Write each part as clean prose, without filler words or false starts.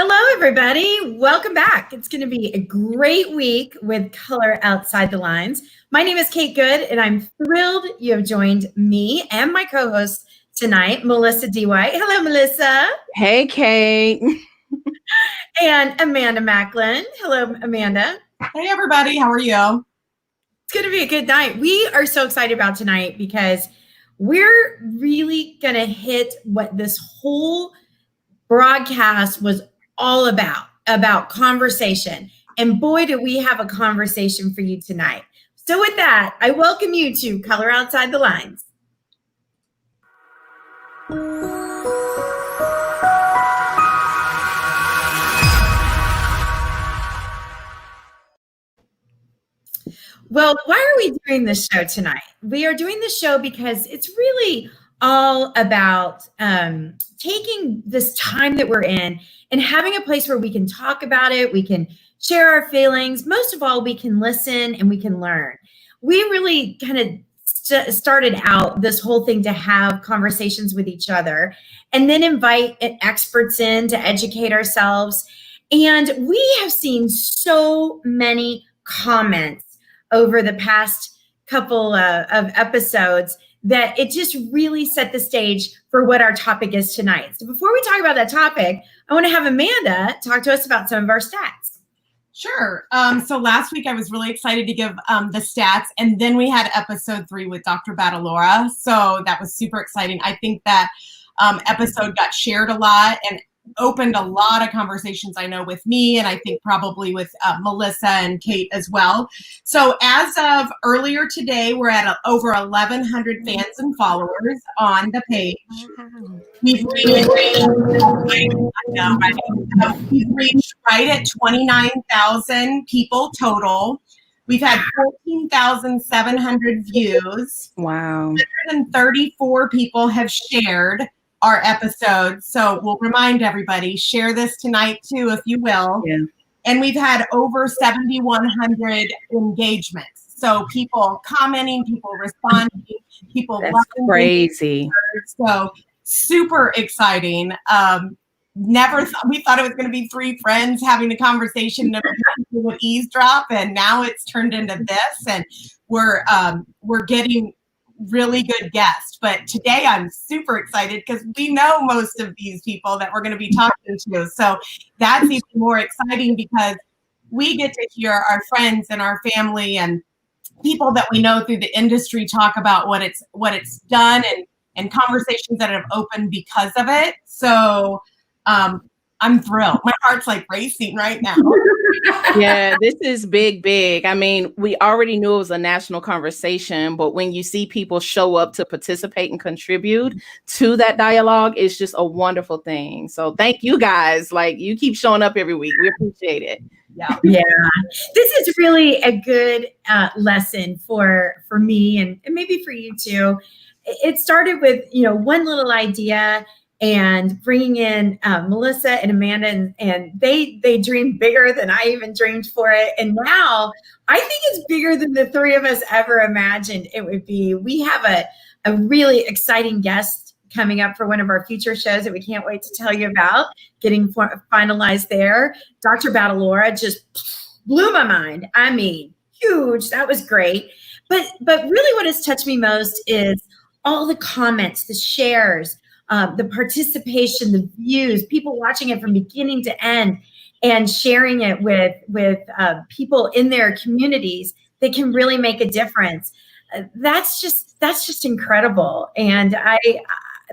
Hello, everybody. Welcome back. It's going to be a great week with Color Outside the Lines. My name is Kate Good, and I'm thrilled you have joined me and my co-host tonight, Melissa D. White. Hello, Melissa. Hey, Kate. And Amanda Macklin. Hello, Amanda. Hey, everybody. How are you? It's going to be a good night. We are so excited about tonight because we're really going to hit what this whole broadcast was all about conversation. And boy, do we have a conversation for you tonight. So with that, I welcome you to Color Outside the Lines. Well, why are we doing this show tonight? We are doing this show because it's really all about taking this time that we're in and having a place where we can talk about it, we can share our feelings. Most of all, we can listen and we can learn. We really kind of started out this whole thing to have conversations with each other and then invite experts in to educate ourselves. And we have seen so many comments over the past couple of episodes that it just really set the stage for what our topic is tonight. So before we talk about that topic, I want to have Amanda talk to us about some of our stats. Sure. So last week I was really excited to give the stats, and then we had episode 3 with Dr. Badalora. So that was super exciting. I think that episode got shared a lot and opened a lot of conversations, I know, with me, and I think probably with Melissa and Kate as well. So as of earlier today, we're at over 1,100 fans and followers on the page. We've reached right at 29,000 people total. We've had 14,700 views. Wow. 134 people have shared our episode. So we'll remind everybody, share this tonight too, if you will. Yeah. And we've had over 7,100 engagements. So people commenting, people responding, people That's loving crazy. So super exciting. We thought it was going to be 3 friends having a conversation and people would eavesdrop, and now it's turned into this, and we're getting really good guests. But today I'm super excited because we know most of these people that we're going to be talking to. So that's even more exciting because we get to hear our friends and our family and people that we know through the industry talk about what it's done and conversations that have opened because of it. So I'm thrilled. My heart's like racing right now. Yeah, this is big. I mean, we already knew it was a national conversation, but when you see people show up to participate and contribute to that dialogue, it's just a wonderful thing. So thank you guys. Like, you keep showing up every week. We appreciate it. Yeah. This is really a good lesson for me and maybe for you too. It started with, one little idea and bringing in Melissa and Amanda, and they dreamed bigger than I even dreamed for it. And now I think it's bigger than the 3 of us ever imagined it would be. We have a really exciting guest coming up for one of our future shows that we can't wait to tell you about, getting finalized there. Dr. Badalora just blew my mind. I mean, huge. That was great. But really what has touched me most is all the comments, the shares, the participation, the views, people watching it from beginning to end and sharing it with people in their communities that can really make a difference. That's just incredible. And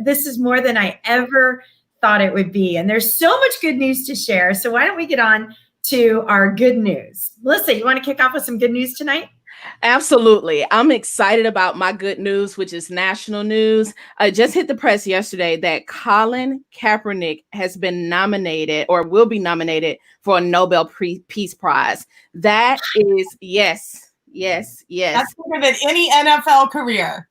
this is more than I ever thought it would be. And there's so much good news to share. So why don't we get on to our good news? Melissa, you want to kick off with some good news tonight? Absolutely. I'm excited about my good news, which is national news. I just hit the press yesterday that Colin Kaepernick has been nominated or will be nominated for a Nobel Peace Prize. That is, yes. That's bigger than any NFL career,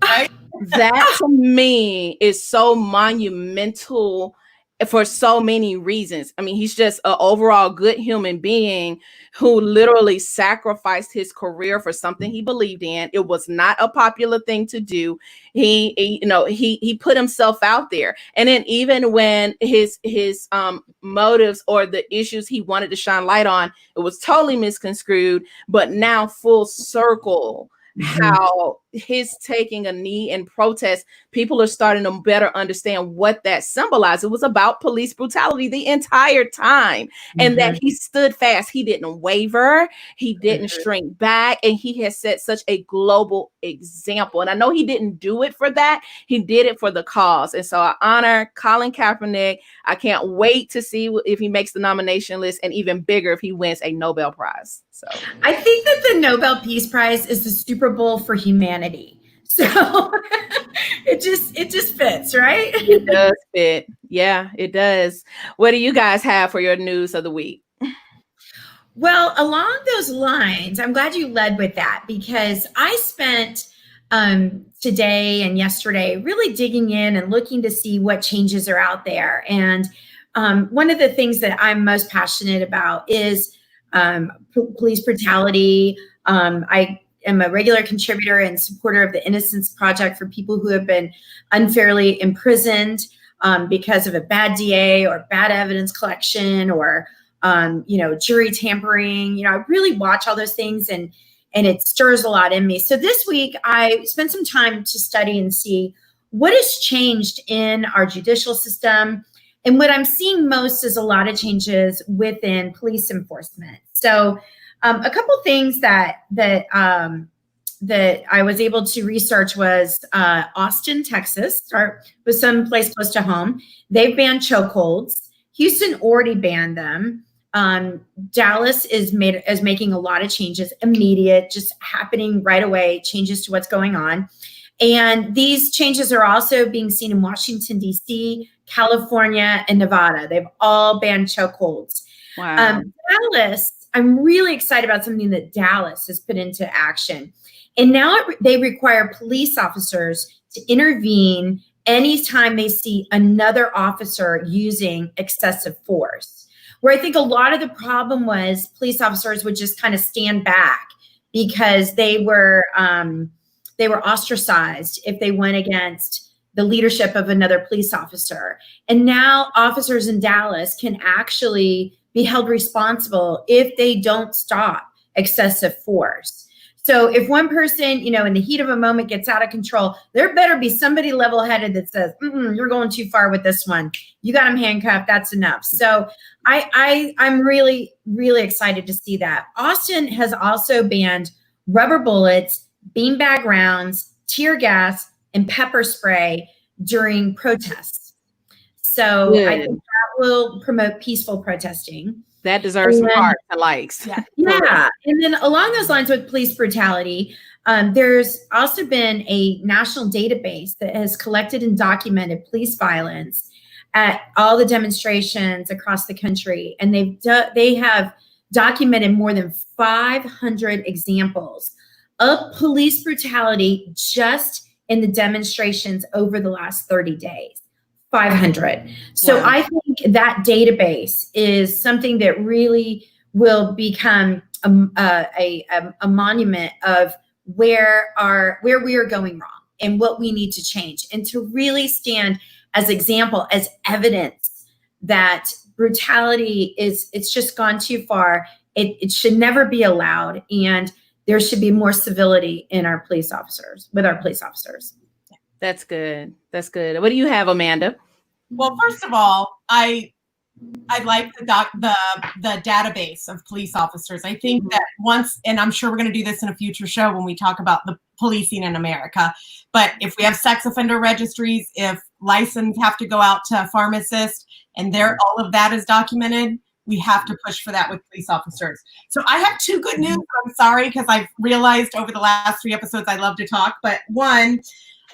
right? That to me is so monumental for so many reasons. I mean, he's just an overall good human being who literally sacrificed his career for something he believed in. It was not a popular thing to do. He put himself out there. And then even when his motives or the issues he wanted to shine light on, it was totally misconstrued, but now full circle. How his taking a knee in protest, people are starting to better understand what that symbolized. It was about police brutality the entire time, and that he stood fast. He didn't waver. He didn't shrink back, and he has set such a global example. And I know he didn't do it for that. He did it for the cause. And so I honor Colin Kaepernick. I can't wait to see if he makes the nomination list, and even bigger if he wins a Nobel Prize. So I think that the Nobel Peace Prize is the Super Bowl for humanity. So it just fits, right? It does fit. Yeah, it does. What do you guys have for your news of the week? Well, along those lines, I'm glad you led with that, because I spent today and yesterday really digging in and looking to see what changes are out there. And one of the things that I'm most passionate about is police brutality. I am a regular contributor and supporter of the Innocence Project for people who have been unfairly imprisoned because of a bad DA or bad evidence collection or jury tampering. I really watch all those things, and it stirs a lot in me. So this week I spent some time to study and see what has changed in our judicial system. And what I'm seeing most is a lot of changes within police enforcement. So a couple things that I was able to research was Austin, Texas, was someplace close to home. They've banned chokeholds. Houston already banned them. Dallas is making a lot of changes, immediate, just happening right away, changes to what's going on. And these changes are also being seen in Washington, D.C., California, and Nevada. They've all banned chokeholds. Wow. Dallas, I'm really excited about something that Dallas has put into action. And now they require police officers to intervene anytime they see another officer using excessive force. Where I think a lot of the problem was police officers would just kind of stand back because they were ostracized if they went against the leadership of another police officer. And now officers in Dallas can actually be held responsible if they don't stop excessive force. So if one person, in the heat of a moment gets out of control, there better be somebody level-headed that says, you're going too far with this one. You got him handcuffed, that's enough. So I'm really, really excited to see that. Austin has also banned rubber bullets, beanbag rounds, tear gas, and pepper spray during protests. So Good. I think that will promote peaceful protesting. That deserves some hearts and likes. Yeah. And then along those lines with police brutality, there's also been a national database that has collected and documented police violence at all the demonstrations across the country. And they have documented more than 500 examples of police brutality just in the demonstrations over the last 30 days. 500. So I think that database is something that really will become a monument of where we are going wrong and what we need to change, and to really stand as example, as evidence that brutality it's just gone too far. It should never be allowed, and there should be more civility with our police officers. That's good. That's good. What do you have, Amanda? Well, first of all, I like the database of police officers. I think that once, and I'm sure we're going to do this in a future show when we talk about the policing in America, but if we have sex offender registries, if license have to go out to pharmacists, and all of that is documented, we have to push for that with police officers. So I have two good news. I'm sorry, because I've realized over the last 3 episodes I love to talk, but one,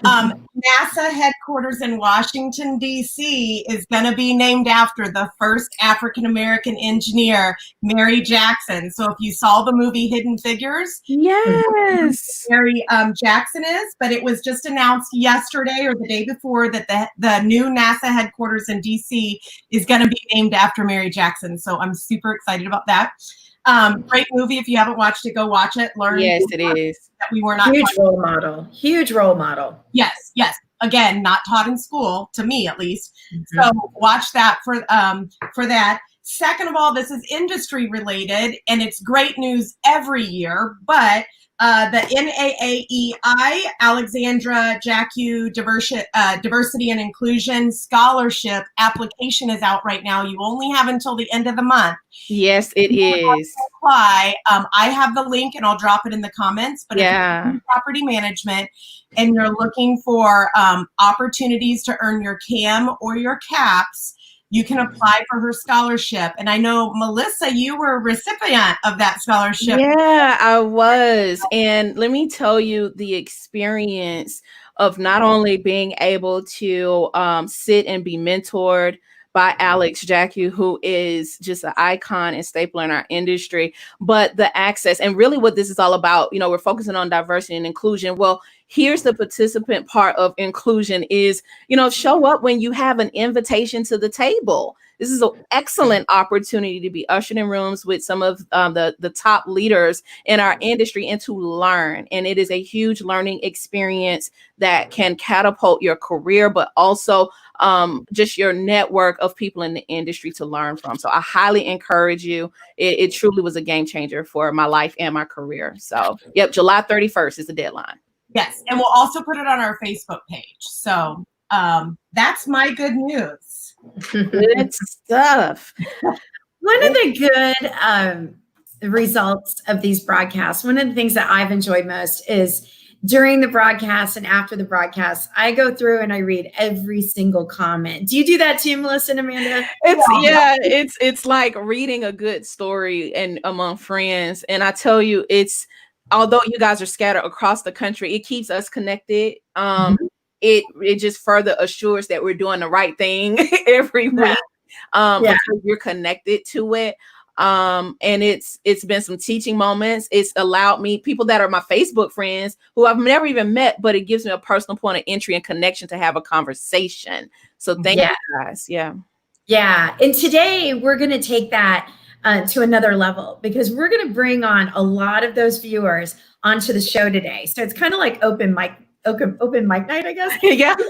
NASA headquarters in Washington, D.C. is going to be named after the first African-American engineer, Mary Jackson. So if you saw the movie Hidden Figures, Yes. Mary Jackson is, but it was just announced yesterday or the day before that the new NASA headquarters in D.C. is going to be named after Mary Jackson. So I'm super excited about that. Great movie. If you haven't watched it, go watch it. Learn. Yes, it is. That we were not Huge role model. Huge role model. Yes, yes. Again, not taught in school, to me at least. Mm-hmm. So watch that for that. Second of all, this is industry related, and it's great news every year. But the NAAEI Alexandra Jacque Diversity and Inclusion Scholarship application is out right now. You only have until the end of the month. Yes, it is. Apply. I have the link, and I'll drop it in the comments. But Yeah. if you're in property management and you're looking for opportunities to earn your CAM or your CAPS, you can apply for her scholarship. And I know, Melissa, you were a recipient of that scholarship. Yeah, I was. And let me tell you the experience of not only being able to sit and be mentored by Alex Jacque, who is just an icon and staple in our industry, but the access and really what this is all about. You know, we're focusing on diversity and inclusion. Well, here's the participant part of inclusion is, you know, show up when you have an invitation to the table. This is an excellent opportunity to be ushered in rooms with some of the top leaders in our industry and to learn. And it is a huge learning experience that can catapult your career, but also just your network of people in the industry to learn from. So I highly encourage you. It truly was a game changer for my life and my career. So, yep, July 31st is the deadline. Yes, and we'll also put it on our Facebook page. So that's my good news. Good stuff. One of the good results of these broadcasts, one of the things that I've enjoyed most is during the broadcast and after the broadcast, I go through and I read every single comment. Do you do that too, Melissa and Amanda? It's like reading a good story and among friends. And I tell you, although you guys are scattered across the country, it keeps us connected. It just further assures that we're doing the right thing every week because you're connected to it. And it's been some teaching moments. It's allowed me, people that are my Facebook friends who I've never even met, but it gives me a personal point of entry and connection to have a conversation. So thank you guys. Yeah. Yeah. And today we're going to take that to another level because we're going to bring on a lot of those viewers onto the show today. So it's kind of like open mic night, I guess. Yeah. Do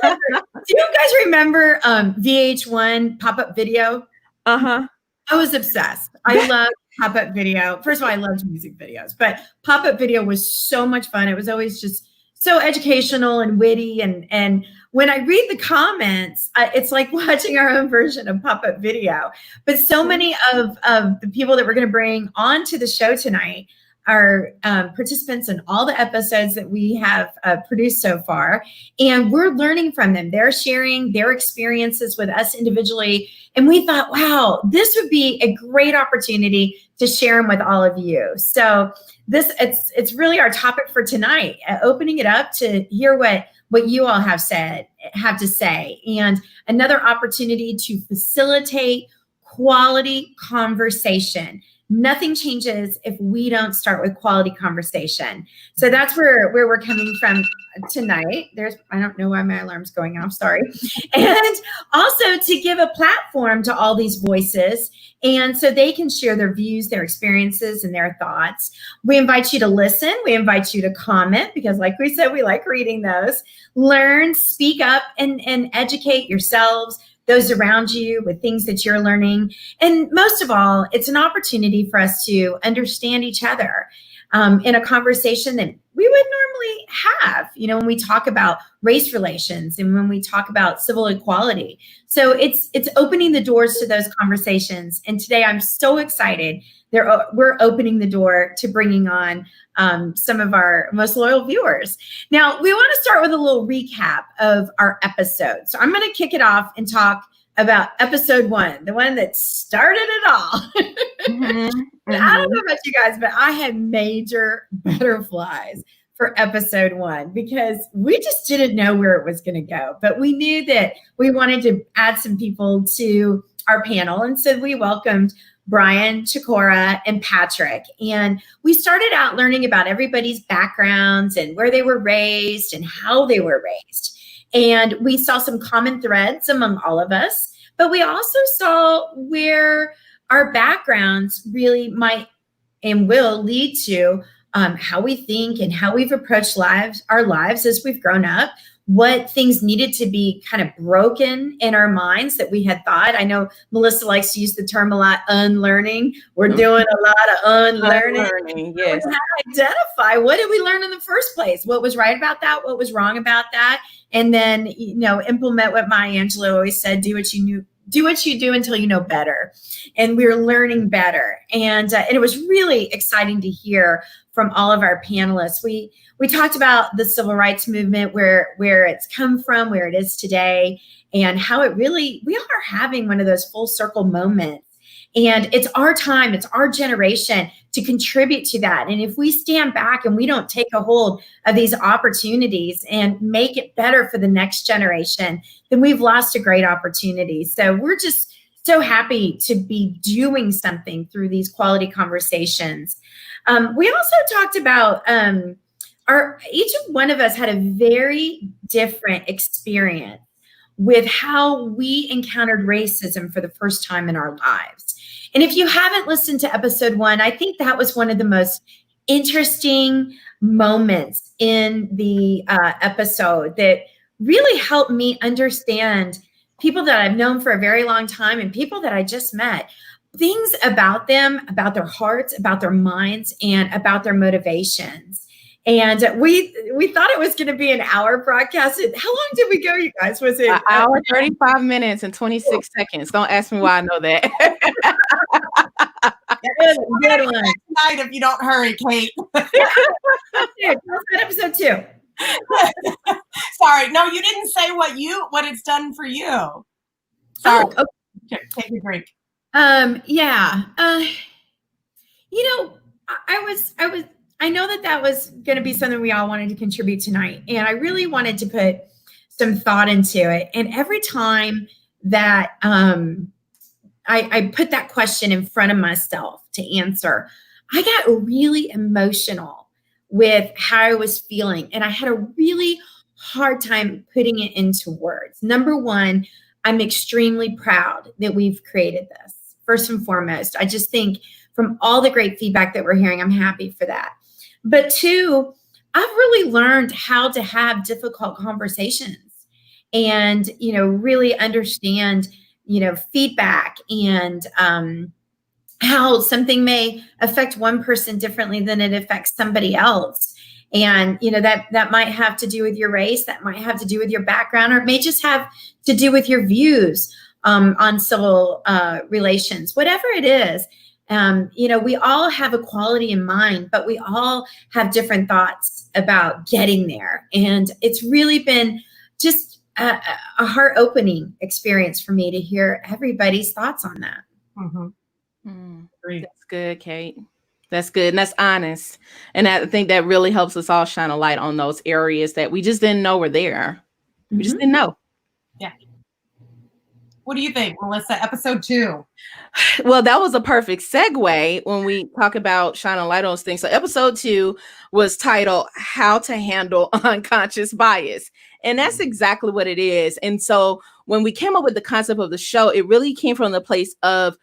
you guys remember VH1 pop-up video? Uh-huh. I was obsessed. I love pop-up video. First of all, I loved music videos, but pop-up video was so much fun. It was always just so educational and witty. And when I read the comments, it's like watching our own version of pop-up video. But so many of the people that we're going to bring onto the show tonight are participants in all the episodes that we have produced so far. And we're learning from them. They're sharing their experiences with us individually. And we thought, wow, this would be a great opportunity to share them with all of you. So it's really our topic for tonight, opening it up to hear what you all have to say. And another opportunity to facilitate quality conversation. Nothing changes if we don't start with quality conversation. So that's where we're coming from tonight. I don't know why my alarm's going off, sorry. And also to give a platform to all these voices and so they can share their views, their experiences, and their thoughts. We invite you to listen. We invite you to comment because like we said, we like reading those. Learn, speak up, and educate yourselves, those around you with things that you're learning. And most of all, it's an opportunity for us to understand each other in a conversation that we would normally have, when we talk about race relations and when we talk about civil equality. So it's opening the doors to those conversations. And today I'm so excited we're opening the door to bringing on some of our most loyal viewers. Now, we want to start with a little recap of our episode. So I'm going to kick it off and talk about episode 1, the one that started it all. I don't know about you guys, but I had major butterflies for episode 1 because we just didn't know where it was going to go, but we knew that we wanted to add some people to our panel. And so we welcomed Brian, Chikora, and Patrick. And we started out learning about everybody's backgrounds and where they were raised and how they were raised. And we saw some common threads among all of us, but we also saw where our backgrounds really might and will lead to how we think and how we've approached our lives as we've grown up, what things needed to be kind of broken in our minds that we had thought. I know Melissa likes to use the term a lot, unlearning. We're doing a lot of unlearning. Yes. How to identify what did we learn in the first place? What was right about that? What was wrong about that? And then, implement what Maya Angelou always said, do what you do until you know better. And we're learning better. And it was really exciting to hear from all of our panelists. We talked about the civil rights movement, where it's come from, where it is today, and how we are having one of those full circle moments. And it's our time, it's our generation to contribute to that. And if we stand back and we don't take a hold of these opportunities and make it better for the next generation, then we've lost a great opportunity. So we're just so happy to be doing something through these quality conversations. We also talked about each one of us had a very different experience with how we encountered racism for the first time in our lives. And if you haven't listened to episode 1, I think that was one of the most interesting moments in the episode that really helped me understand people that I've known for a very long time and people that I just met, things about them, about their hearts, about their minds, and about their motivations. And we thought it was going to be an hour broadcast. How long did we go, you guys? Was it an hour, 35 minutes, and 26 seconds? Don't ask me why I know that. Good one. Tonight, if you don't hurry, Kate. Episode 2. Sorry, no, you didn't say what it's done for you. Sorry. Oh, okay. Take a drink. Yeah. I know that was going to be something we all wanted to contribute tonight. And I really wanted to put some thought into it. And every time that I put that question in front of myself to answer, I got really emotional with how I was feeling. And I had a really hard time putting it into words. Number one, I'm extremely proud that we've created this. First and foremost, I just think from all the great feedback that we're hearing, I'm happy for that. But 2, I've really learned how to have difficult conversations and, really understand, feedback and how something may affect one person differently than it affects somebody else. And, that might have to do with your race, that might have to do with your background, or it may just have to do with your views on civil relations, whatever it is. We all have equality in mind, but we all have different thoughts about getting there. And it's really been just a heart-opening experience for me to hear everybody's thoughts on that. Mm-hmm. That's good, Kate. That's good. And that's honest. And I think that really helps us all shine a light on those areas that we just didn't know were there. We just didn't know. Yeah. What do you think, Melissa? Episode 2. Well, that was a perfect segue when we talk about shining light on those things. So episode 2 was titled How to Handle Unconscious Bias. And that's exactly what it is. And so when we came up with the concept of the show, it really came from the place of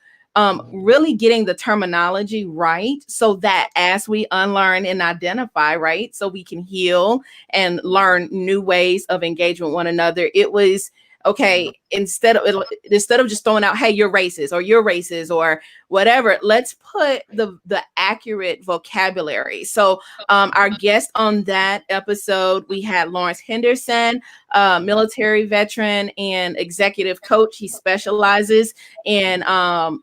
really getting the terminology right so that as we unlearn and identify, right, so we can heal and learn new ways of engaging with one another. It was okay, instead of just throwing out, hey, you're racist or whatever, let's put the accurate vocabulary. So our guest on that episode, we had Lawrence Henderson, military veteran and executive coach. He specializes in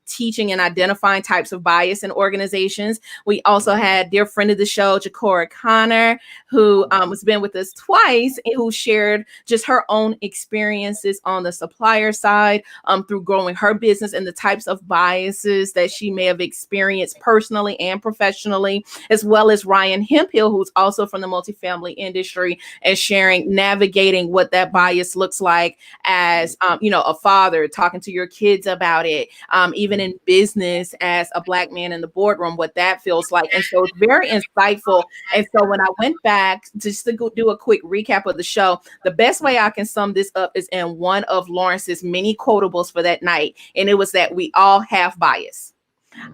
teaching and identifying types of bias in organizations. We also had dear friend of the show, Chikora Connor, who has been with us twice and who shared just her own experiences on the supply supplier side, through growing her business, and the types of biases that she may have experienced personally and professionally, as well as Ryan Hemphill, who's also from the multifamily industry, and sharing, navigating what that bias looks like as, a father, talking to your kids about it, even in business as a Black man in the boardroom, what that feels like. And so it's very insightful. And so when I went back just to go do a quick recap of the show, the best way I can sum this up is in one of Lawrence's many quotables for that night. And it was that we all have bias.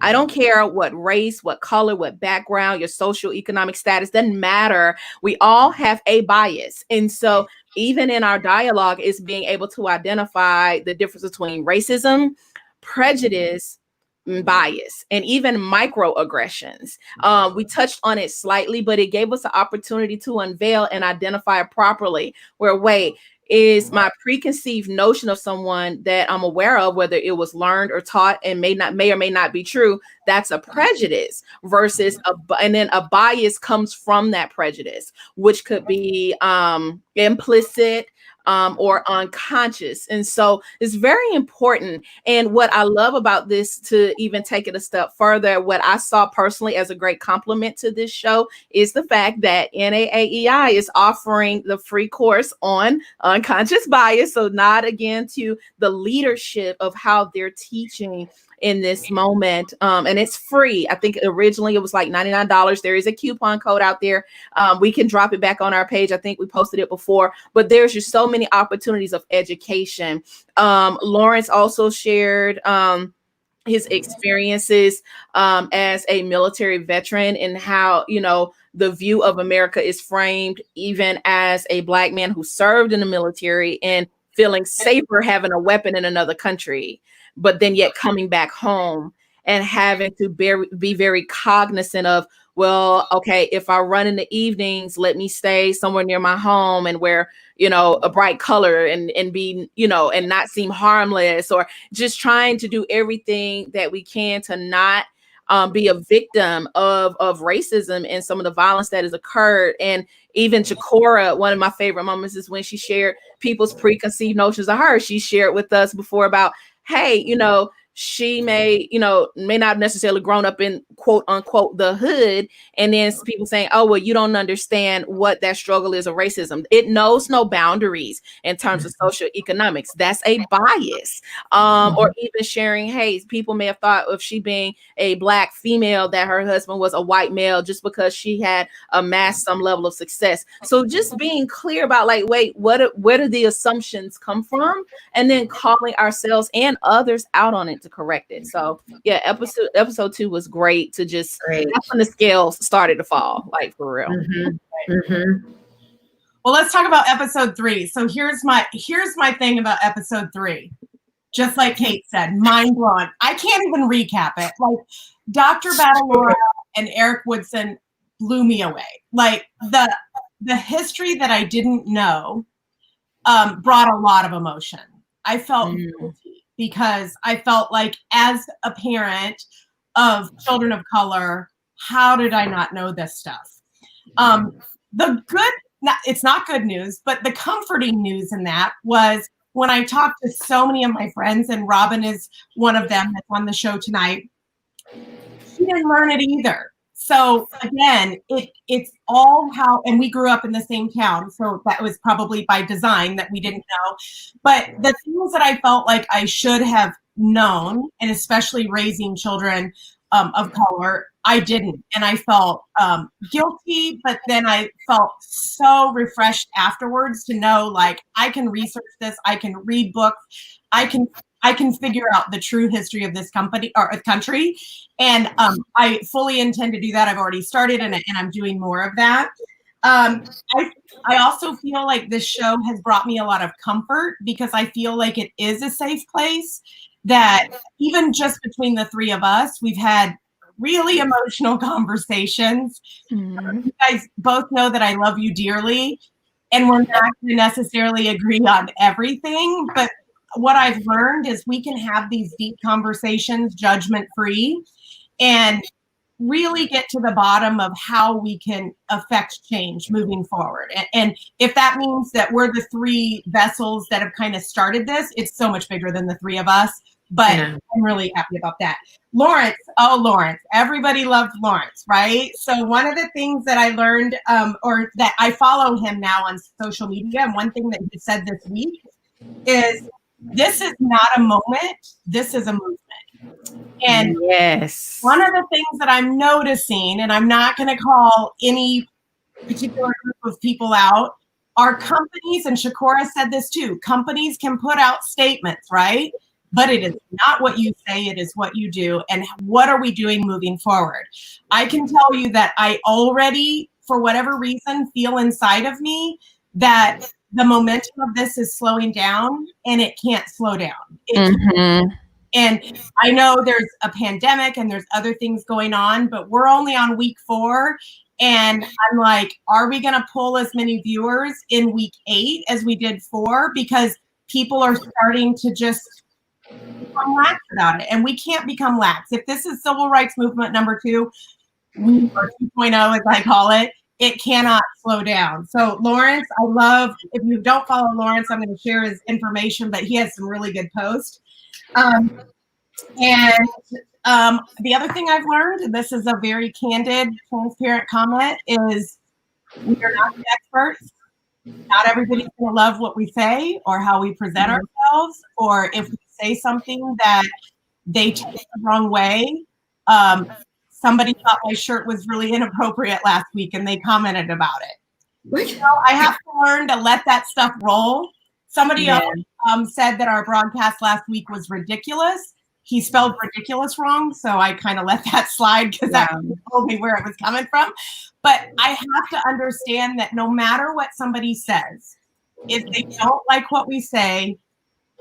I don't care what race, what color, what background, your social economic status, doesn't matter. We all have a bias. And so even in our dialogue is being able to identify the difference between racism, prejudice, bias, and even microaggressions. We touched on it slightly, but it gave us an opportunity to unveil and identify it properly. Where, wait, is my preconceived notion of someone that I'm aware of, whether it was learned or taught and may or may not be true, that's a prejudice versus and then a bias comes from that prejudice, which could be implicit, or unconscious. And so it's very important. And what I love about this, to even take it a step further, what I saw personally as a great compliment to this show is the fact that NAAEI is offering the free course on unconscious bias. So nod again to the leadership of how they're teaching in this moment. And it's free. I think originally it was like $99. There is a coupon code out there. We can drop it back on our page. I think we posted it before, but there's just so many opportunities of education. Lawrence also shared his experiences as a military veteran, and how, the view of America is framed even as a Black man who served in the military and feeling safer having a weapon in another country, but then yet coming back home and having to be very cognizant of, well, okay, if I run in the evenings, let me stay somewhere near my home and wear, a bright color and be, and not seem harmless, or just trying to do everything that we can to not be a victim of racism and some of the violence that has occurred. And even Jacora, one of my favorite moments is when she shared people's preconceived notions of her. She shared with us before about, hey, she may not necessarily grown up in quote unquote the hood, and then people saying, oh, well, you don't understand what that struggle is of racism. It knows no boundaries in terms of social economics. That's a bias. Or even sharing, hey, people may have thought of she being a Black female that her husband was a white male just because she had amassed some level of success. So just being clear about, like, wait, where do the assumptions come from, and then calling ourselves and others out on it to correct it. So yeah, episode 2 was great. To just that's when the scales started to fall, like, for real. Well, let's talk about episode 3. So here's my thing about episode 3. Just like Kate said, mind blowing. I can't even recap it. Like, Dr. Batalora and Eric Woodson blew me away. Like, the history that I didn't know brought a lot of emotion. I felt guilty, because I felt like, as a parent of children of color, how did I not know this stuff? It's not good news, but the comforting news in that was when I talked to so many of my friends, and Robin is one of them that's on the show tonight, she didn't learn it either. So again, it's all how, and we grew up in the same town, so that was probably by design that we didn't know. But the things that I felt like I should have known, and especially raising children of color, I didn't. And I felt guilty, but then I felt so refreshed afterwards to know, like, I can research this, I can read books, I can figure out the true history of this company or country. And I fully intend to do that. I've already started, and I'm doing more of that. I also feel like this show has brought me a lot of comfort, because I feel like it is a safe place, that even just between the three of us, we've had really emotional conversations. You guys both know that I love you dearly, and we're not going to necessarily agree on everything, but what I've learned is we can have these deep conversations judgment-free, and really get to the bottom of how we can affect change moving forward. And if that means that we're the three vessels that have kind of started this, it's so much bigger than the three of us. But Yeah. I'm really happy about that. Lawrence, everybody loved Lawrence, right? So one of the things that I learned, or that I follow him now on social media, and one thing that he said this week is, this is not a moment, this is a movement. And yes, one of the things that I'm noticing, and I'm not going to call any particular group of people out, are companies, and Shakora said this too, companies can put out statements, right? But it is not what you say, it is what you do. And what are we doing moving forward? I can tell you that I already, for whatever reason, feel inside of me that the momentum of this is slowing down, and it can't slow down. And I know there's a pandemic and there's other things going on, but we're only on week 4. And I'm like, are we going to pull as many viewers in week 8 as we did 4? Because people are starting to just become lax about it. And we can't become lax. If this is civil rights movement number 2, or 2.0 as I call it, it cannot slow down. So Lawrence, I love, if you don't follow Lawrence, I'm going to share his information, but he has some really good posts. And the other thing I've learned, and this is a very candid, transparent comment, is we are not the experts. Not everybody's going to love what we say or how we present ourselves, or if we say something that they take the wrong way. Somebody thought my shirt was really inappropriate last week and they commented about it. So I have to learn to let that stuff roll. Somebody else said that our broadcast last week was ridiculous. He spelled ridiculous wrong, so I kind of let that slide because that told me where it was coming from. But I have to understand that no matter what somebody says, if they don't like what we say,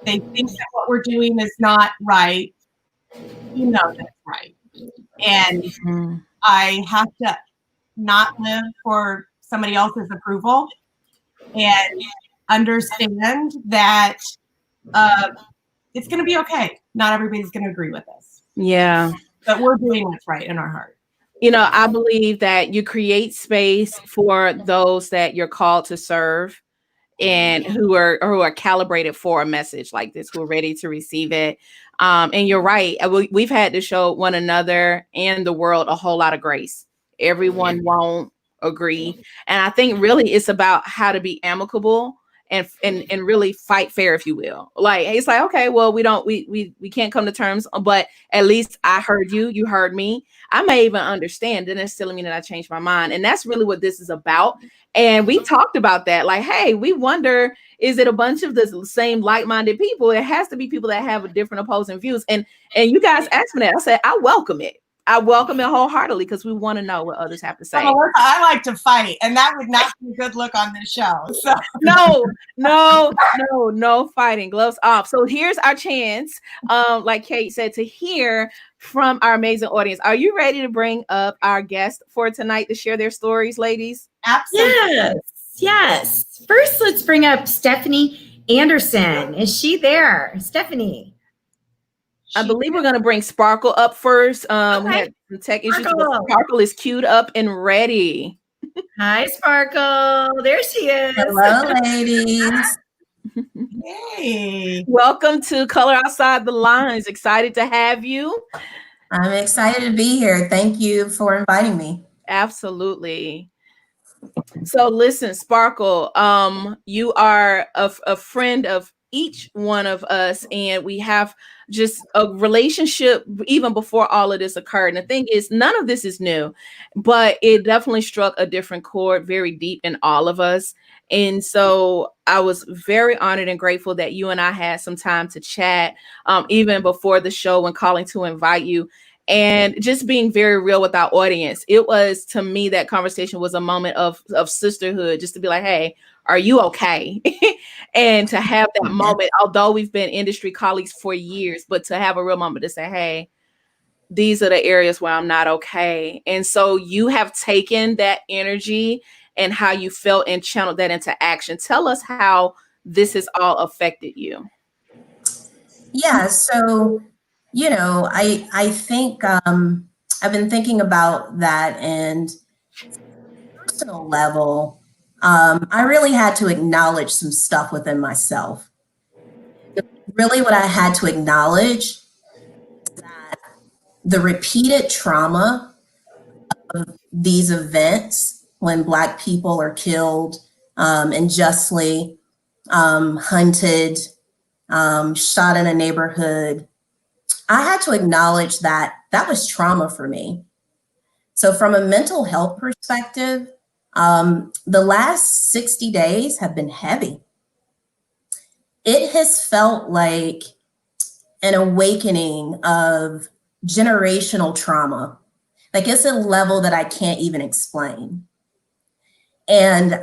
they think that what we're doing is not right, you know that's right. And I have to not live for somebody else's approval and understand that it's going to be okay. Not everybody's going to agree with us. Yeah. But we're doing what's right in our heart. You know, I believe that you create space for those that you're called to serve and who are calibrated for a message like this, who are ready to receive it. And you're right. We've had to show one another and the world a whole lot of grace. Everyone won't agree. And I think really it's about how to be amicable and really fight fair, if you will. Like, it's like, okay, well, we can't come to terms, but at least I heard you, you heard me. I may even understand, and it's still mean that I changed my mind. And that's really what this is about. And we talked about that. Like, hey, we wonder, is it a bunch of the same like-minded people? It has to be people that have a different opposing views. And you guys asked me that. I said, I welcome it. I welcome it wholeheartedly because we want to know what others have to say. I like to fight, and that would not be a good look on this show. So no fighting, gloves off. So here's our chance, like Kate said, to hear from our amazing audience. Are you ready to bring up our guest for tonight to share their stories, ladies? Absolutely. Yes. First, let's bring up Stephanie Anderson. Is she there? Stephanie. I believe we're going to bring Sparkle up first. We had some tech issues, but Sparkle is queued up and ready. Hi, Sparkle. There she is. Hello, ladies. Hey. Welcome to Color Outside the Lines. Excited to have you. I'm excited to be here. Thank you for inviting me. Absolutely. So listen, Sparkle, you are a friend of each one of us, and we have just a relationship even before all of this occurred. And the thing is, none of this is new, but it definitely struck a different chord very deep in all of us. And so I was very honored and grateful that you and I had some time to chat, even before the show and calling to invite you. And just being very real with our audience. It was, to me, that conversation was a moment of sisterhood, just to be like, hey, are you okay? And to have that moment, although we've been industry colleagues for years, but to have a real moment to say, hey, these are the areas where I'm not okay. And so you have taken that energy and how you felt and channeled that into action. Tell us how this has all affected you. Yeah, so, you know, I think I've been thinking about that, and personal level, I really had to acknowledge some stuff within myself. Really, what I had to acknowledge is that the repeated trauma of these events, when Black people are killed unjustly, hunted, shot in a neighborhood, I had to acknowledge that that was trauma for me. So, from a mental health perspective, the last 60 days have been heavy. It has felt like an awakening of generational trauma. Like, it's a level that I can't even explain. And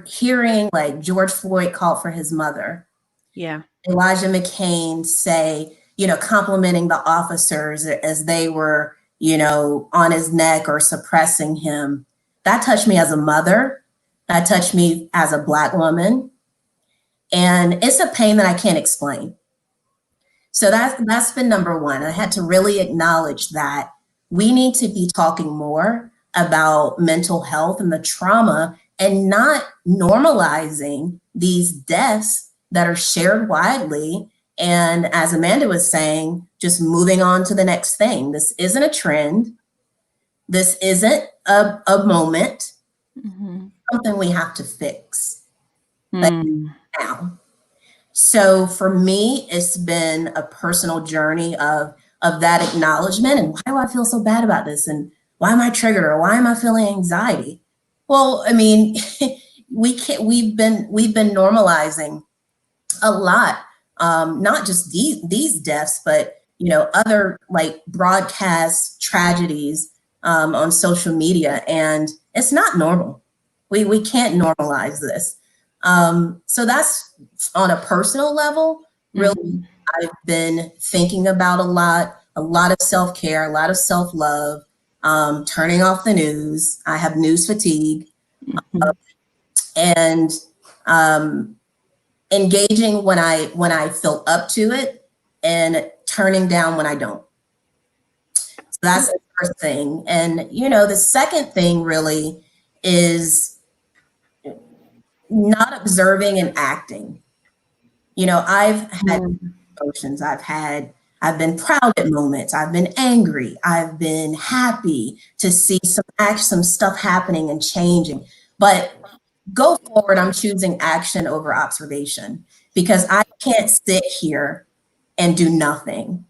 hearing like George Floyd call for his mother. Yeah. Elijah McClain say, complimenting the officers as they were, on his neck or suppressing him. That touched me as a mother. That touched me as a Black woman. And it's a pain that I can't explain. So that's been number one. I had to really acknowledge that we need to be talking more about mental health and the trauma, and not normalizing these deaths that are shared widely. And as Amanda was saying, just moving on to the next thing. This isn't a trend. This isn't a moment. Mm-hmm. Something we have to fix now. So for me, it's been a personal journey of that acknowledgement. And why do I feel so bad about this? And why am I triggered? Or why am I feeling anxiety? Well, I mean, we've been normalizing a lot, not just these deaths, but other like broadcast tragedies on social media, and it's not normal. We can't normalize this. So that's on a personal level. Really, I've been thinking about a lot of self-care, a lot of self-love. Turning off the news. I have news fatigue. And engaging when I feel up to it, and turning down when I don't. So that's the first thing. And the second thing really is not observing and acting. I've had emotions. I've been proud at moments. I've been angry. I've been happy to see some stuff happening and changing. But go forward, I'm choosing action over observation, because I can't sit here and do nothing.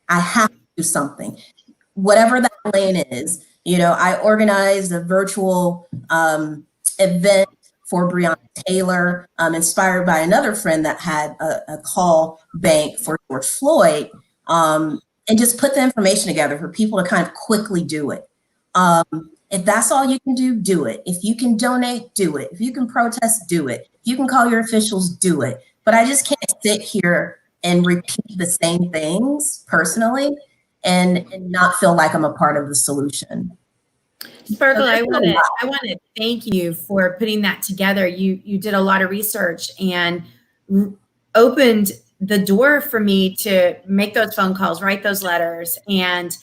I have to do something, whatever that lane is. I organized a virtual event for Breonna Taylor, inspired by another friend that had a call bank for George Floyd. And just put the information together for people to kind of quickly do it. If that's all you can do, do it. If you can donate, do it. If you can protest, do it. If you can call your officials, do it. But I just can't sit here and repeat the same things personally and not feel like I'm a part of the solution. Sparkle, I want to thank you for putting that together. You did a lot of research and opened the door for me to make those phone calls, write those letters. And,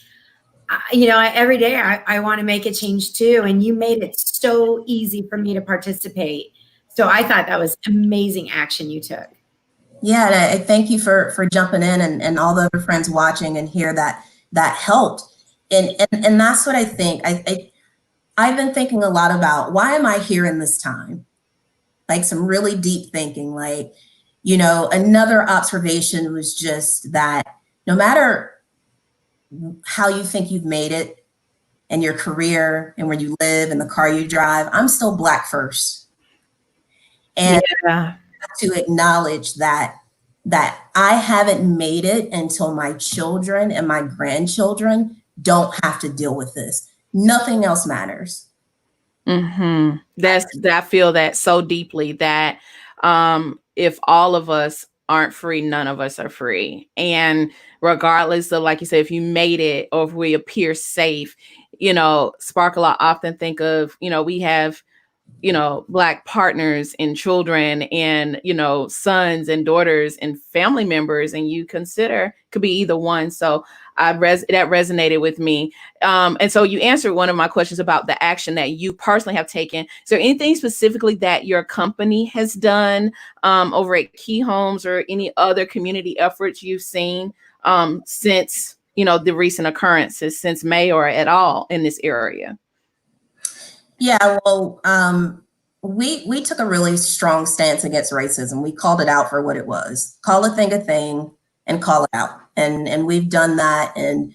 every day I want to make a change too. And you made it so easy for me to participate. So I thought that was amazing action you took. Yeah, and I thank you for jumping in, and all the other friends watching and hear that helped. And that's what I think. I've been thinking a lot about, why am I here in this time? Like some really deep thinking, like, another observation was just that no matter how you think you've made it in your career and where you live and the car you drive, I'm still Black first. And to acknowledge that I haven't made it until my children and my grandchildren don't have to deal with this. Nothing else matters. I feel that so deeply, that if all of us aren't free, none of us are free. And regardless of, like you said, if you made it or if we appear safe, Sparkle, I often think of, we have Black partners and children and, sons and daughters and family members, and you consider could be either one. So that resonated with me. And so you answered one of my questions about the action that you personally have taken. Is there anything specifically that your company has done over at Key Homes or any other community efforts you've seen since, the recent occurrences since May or at all in this area? Yeah, well, we took a really strong stance against racism. We called it out for what it was. Call a thing, and call it out. And we've done that. And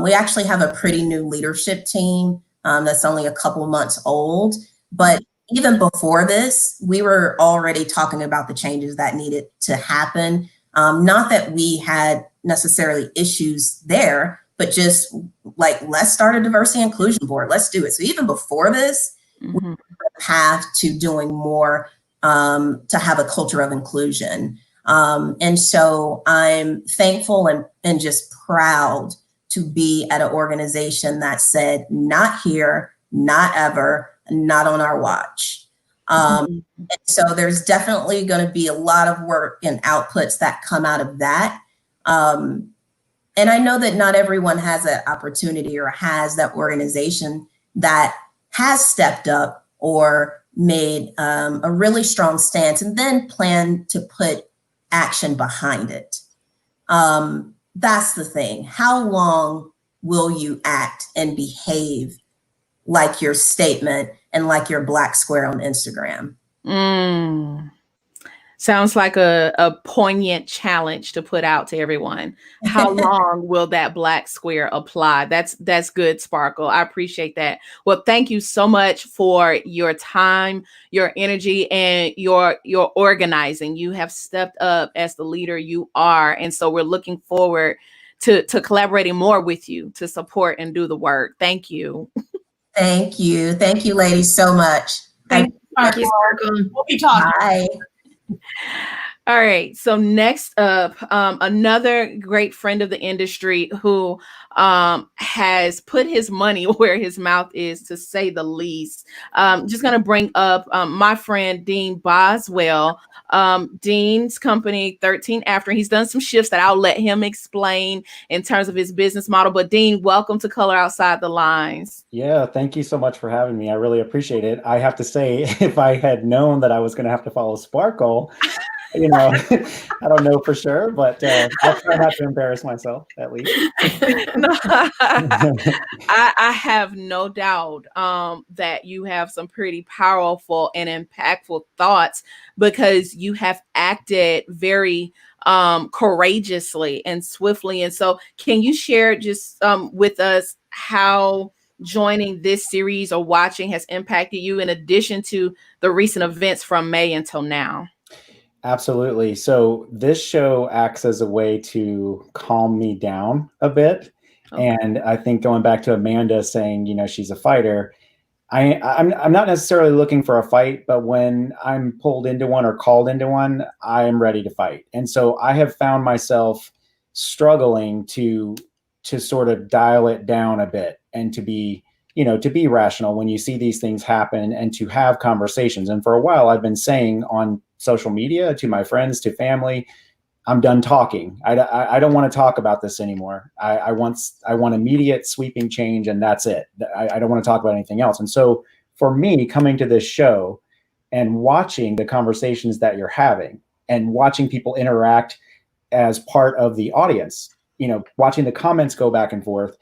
we actually have a pretty new leadership team that's only a couple months old. But even before this, we were already talking about the changes that needed to happen. Not that we had necessarily issues there, but just like, let's start a diversity inclusion board. Let's do it. So even before this, we were on the path to doing more to have a culture of inclusion. And so I'm thankful and just proud to be at an organization that said, not here, not ever, not on our watch. And so there's definitely going to be a lot of work and outputs that come out of that. And I know that not everyone has that opportunity or has that organization that has stepped up or made a really strong stance and then plan to put action behind it. That's the thing. How long will you act and behave like your statement and like your black square on Instagram? Sounds like a poignant challenge to put out to everyone. How long will that black square apply? That's good, Sparkle. I appreciate that. Well, thank you so much for your time, your energy, and your organizing. You have stepped up as the leader you are. And so we're looking forward to collaborating more with you to support and do the work. Thank you. Thank you. Thank you, ladies, so much. Thank you, Sparkle. We'll be talking. Bye. All right. So next up, another great friend of the industry who has put his money where his mouth is, to say the least. Just going to bring up my friend, Dean Boswell. Dean's company, 13 After. He's done some shifts that I'll let him explain in terms of his business model. But Dean, welcome to Color Outside the Lines. Yeah, thank you so much for having me. I really appreciate it. I have to say, if I had known that I was going to have to follow Sparkle, I don't know for sure, but I'll try not to embarrass myself, at least. No, I have no doubt that you have some pretty powerful and impactful thoughts, because you have acted very courageously and swiftly. And so can you share just with us how joining this series or watching has impacted you, in addition to the recent events from May until now? Absolutely. So this show acts as a way to calm me down a bit. Okay. And I think going back to Amanda saying, she's a fighter, I'm not necessarily looking for a fight, but when I'm pulled into one or called into one, I'm ready to fight. And so I have found myself struggling to sort of dial it down a bit and to be rational when you see these things happen and to have conversations. And for a while, I've been saying on social media to my friends, to family, I'm done talking. I don't want to talk about this anymore. I want immediate sweeping change, and that's it. I don't want to talk about anything else. And so for me, coming to this show and watching the conversations that you're having and watching people interact as part of the audience, watching the comments go back and forth,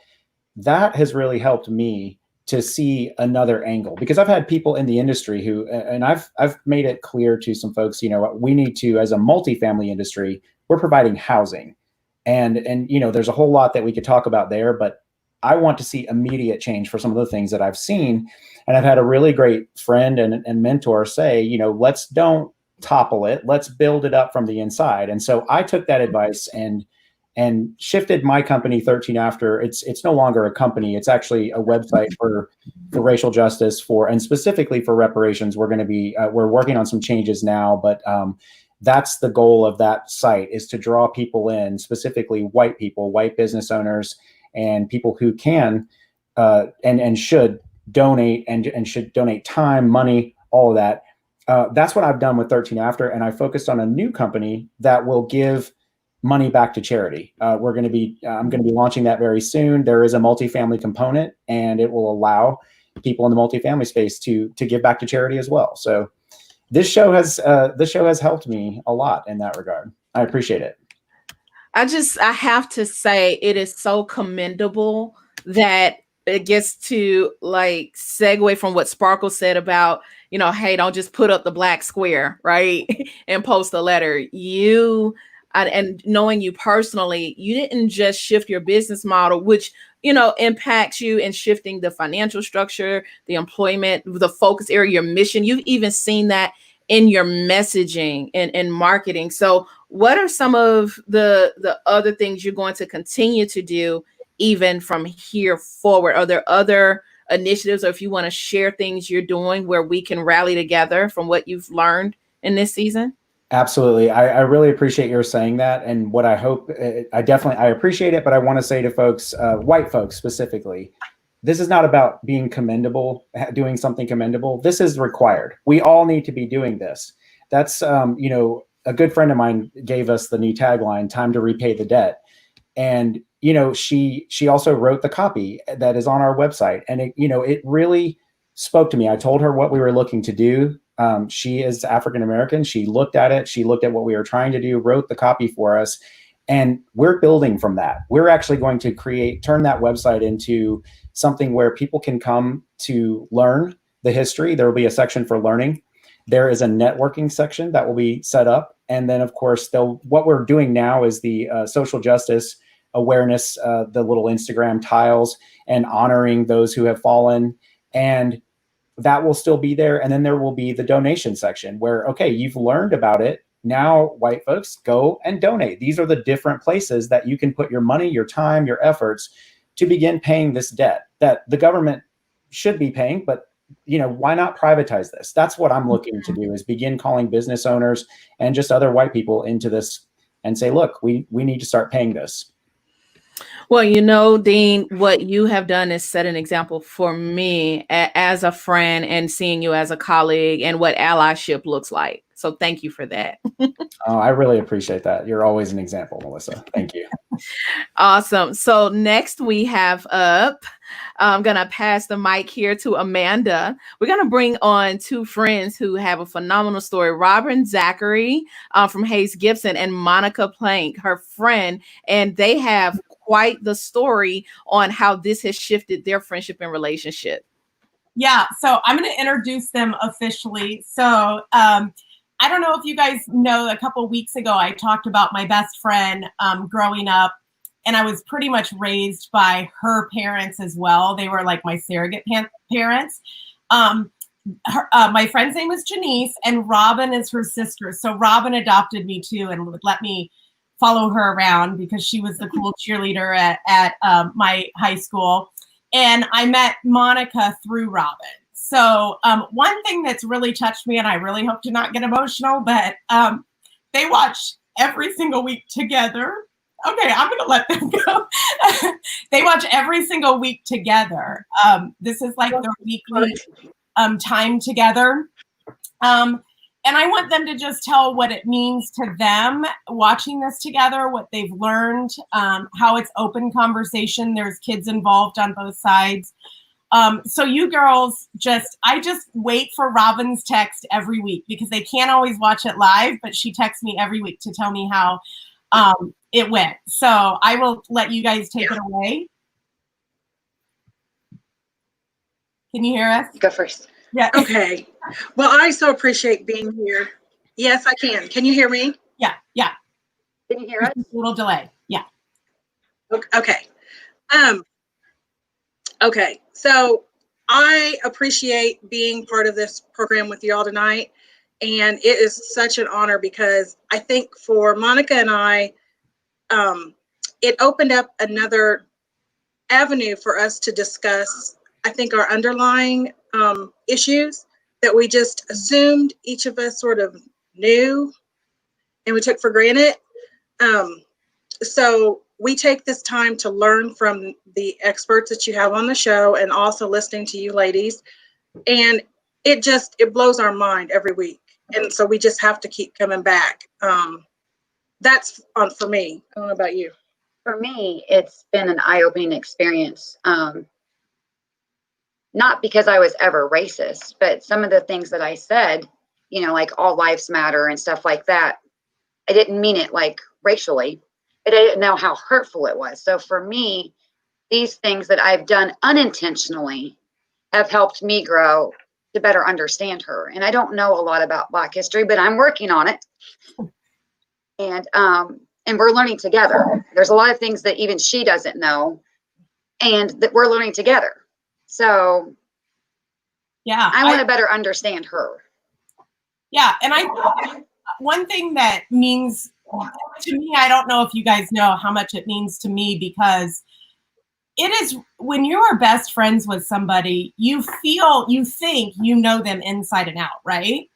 that has really helped me to see another angle, because I've had people in the industry who, and I've made it clear to some folks, we need to, as a multifamily industry, we're providing housing, and there's a whole lot that we could talk about there, but I want to see immediate change for some of the things that I've seen. And I've had a really great friend and mentor say, let's don't topple it, let's build it up from the inside. And so I took that advice and shifted my company, 13 After. It's no longer a company. It's actually a website for racial justice and specifically for reparations. We're working on some changes now, but that's the goal of that site, is to draw people in, specifically white people, white business owners, and people who can and should donate and should donate time, money, all of that. That's what I've done with 13 After, and I focused on a new company that will give money back to charity. I'm going to be launching that very soon. There is a multifamily component, and it will allow people in the multifamily space to give back to charity as well. So this show has helped me a lot in that regard. I appreciate it. I have to say it is so commendable that it gets to like segue from what Sparkle said about, hey, don't just put up the black square, right? And post a letter. And knowing you personally, you didn't just shift your business model, which, impacts you in shifting the financial structure, the employment, the focus area, your mission. You've even seen that in your messaging and marketing. So what are some of the other things you're going to continue to do even from here forward? Are there other initiatives, or if you want to share things you're doing where we can rally together from what you've learned in this season? Absolutely. I really appreciate your saying that. And what I hope, I appreciate it, but I want to say to folks, white folks specifically, this is not about being commendable, doing something commendable. This is required. We all need to be doing this. That's, a good friend of mine gave us the new tagline, "Time to repay the debt." And, she also wrote the copy that is on our website. And it really spoke to me. I told her what we were looking to do. She is African-American. She looked at it. She looked at what we were trying to do, wrote the copy for us. And we're building from that. We're actually going to turn that website into something where people can come to learn the history. There will be a section for learning. There is a networking section that will be set up. And then, of course, what we're doing now is the social justice awareness, the little Instagram tiles, and honoring those who have fallen. And that will still be there. And then there will be the donation section where, okay, you've learned about it. Now, white folks, go and donate. These are the different places that you can put your money, your time, your efforts to begin paying this debt that the government should be paying. But, why not privatize this? That's what I'm looking to do, is begin calling business owners and just other white people into this and say, look, we need to start paying this. Well, Dean, what you have done is set an example for me as a friend and seeing you as a colleague and what allyship looks like. So thank you for that. Oh, I really appreciate that. You're always an example, Melissa. Thank you. Awesome. So next we have up, I'm going to pass the mic here to Amanda. We're going to bring on two friends who have a phenomenal story, Robin Zachary from Hayes Gibson and Monica Plank, her friend, and they have quite the story on how this has shifted their friendship and relationship. Yeah, so I'm going to introduce them officially. So I don't know if you guys know, a couple of weeks ago, I talked about my best friend growing up, and I was pretty much raised by her parents as well. They were like my surrogate parents. My friend's name is Janice, and Robin is her sister. So Robin adopted me too and would let me follow her around because she was the cool cheerleader at my high school. And I met Monica through Robin. So one thing that's really touched me, and I really hope to not get emotional, but they watch every single week together. Okay, I'm going to let them go. They watch every single week together. This is like their weekly time together. And I want them to just tell what it means to them watching this together, what they've learned, how it's open conversation. There's kids involved on both sides. So you girls I just wait for Robin's text every week because they can't always watch it live, but she texts me every week to tell me how it went. So I will let you guys take it away. Can you hear us? Go first. Yeah. Okay. Well, I so appreciate being here. Yes, I can. Can you hear me? Yeah. Yeah. Can you hear us? A little delay. Yeah. Okay. Okay. So I appreciate being part of this program with you all tonight. And it is such an honor because I think for Monica and I, it opened up another avenue for us to discuss, I think, our underlying issues that we just assumed each of us sort of knew and we took for granted. So we take this time to learn from the experts that you have on the show and also listening to you ladies. And it blows our mind every week. And so we just have to keep coming back. That's on for me. I don't know about you. For me, it's been an eye-opening experience. Not because I was ever racist, but some of the things that I said, you know, like all lives matter and stuff like that, I didn't mean it like racially, but I didn't know how hurtful it was. So for me, these things that I've done unintentionally have helped me grow to better understand her. And I don't know a lot about Black history, but I'm working on it. And we're learning together. There's a lot of things that even she doesn't know and that we're learning together. So Yeah, I want to better understand her. Yeah, and one thing that means to me, I don't know if you guys know how much it means to me, because it is when you're best friends with somebody, you think you know them inside and out, right?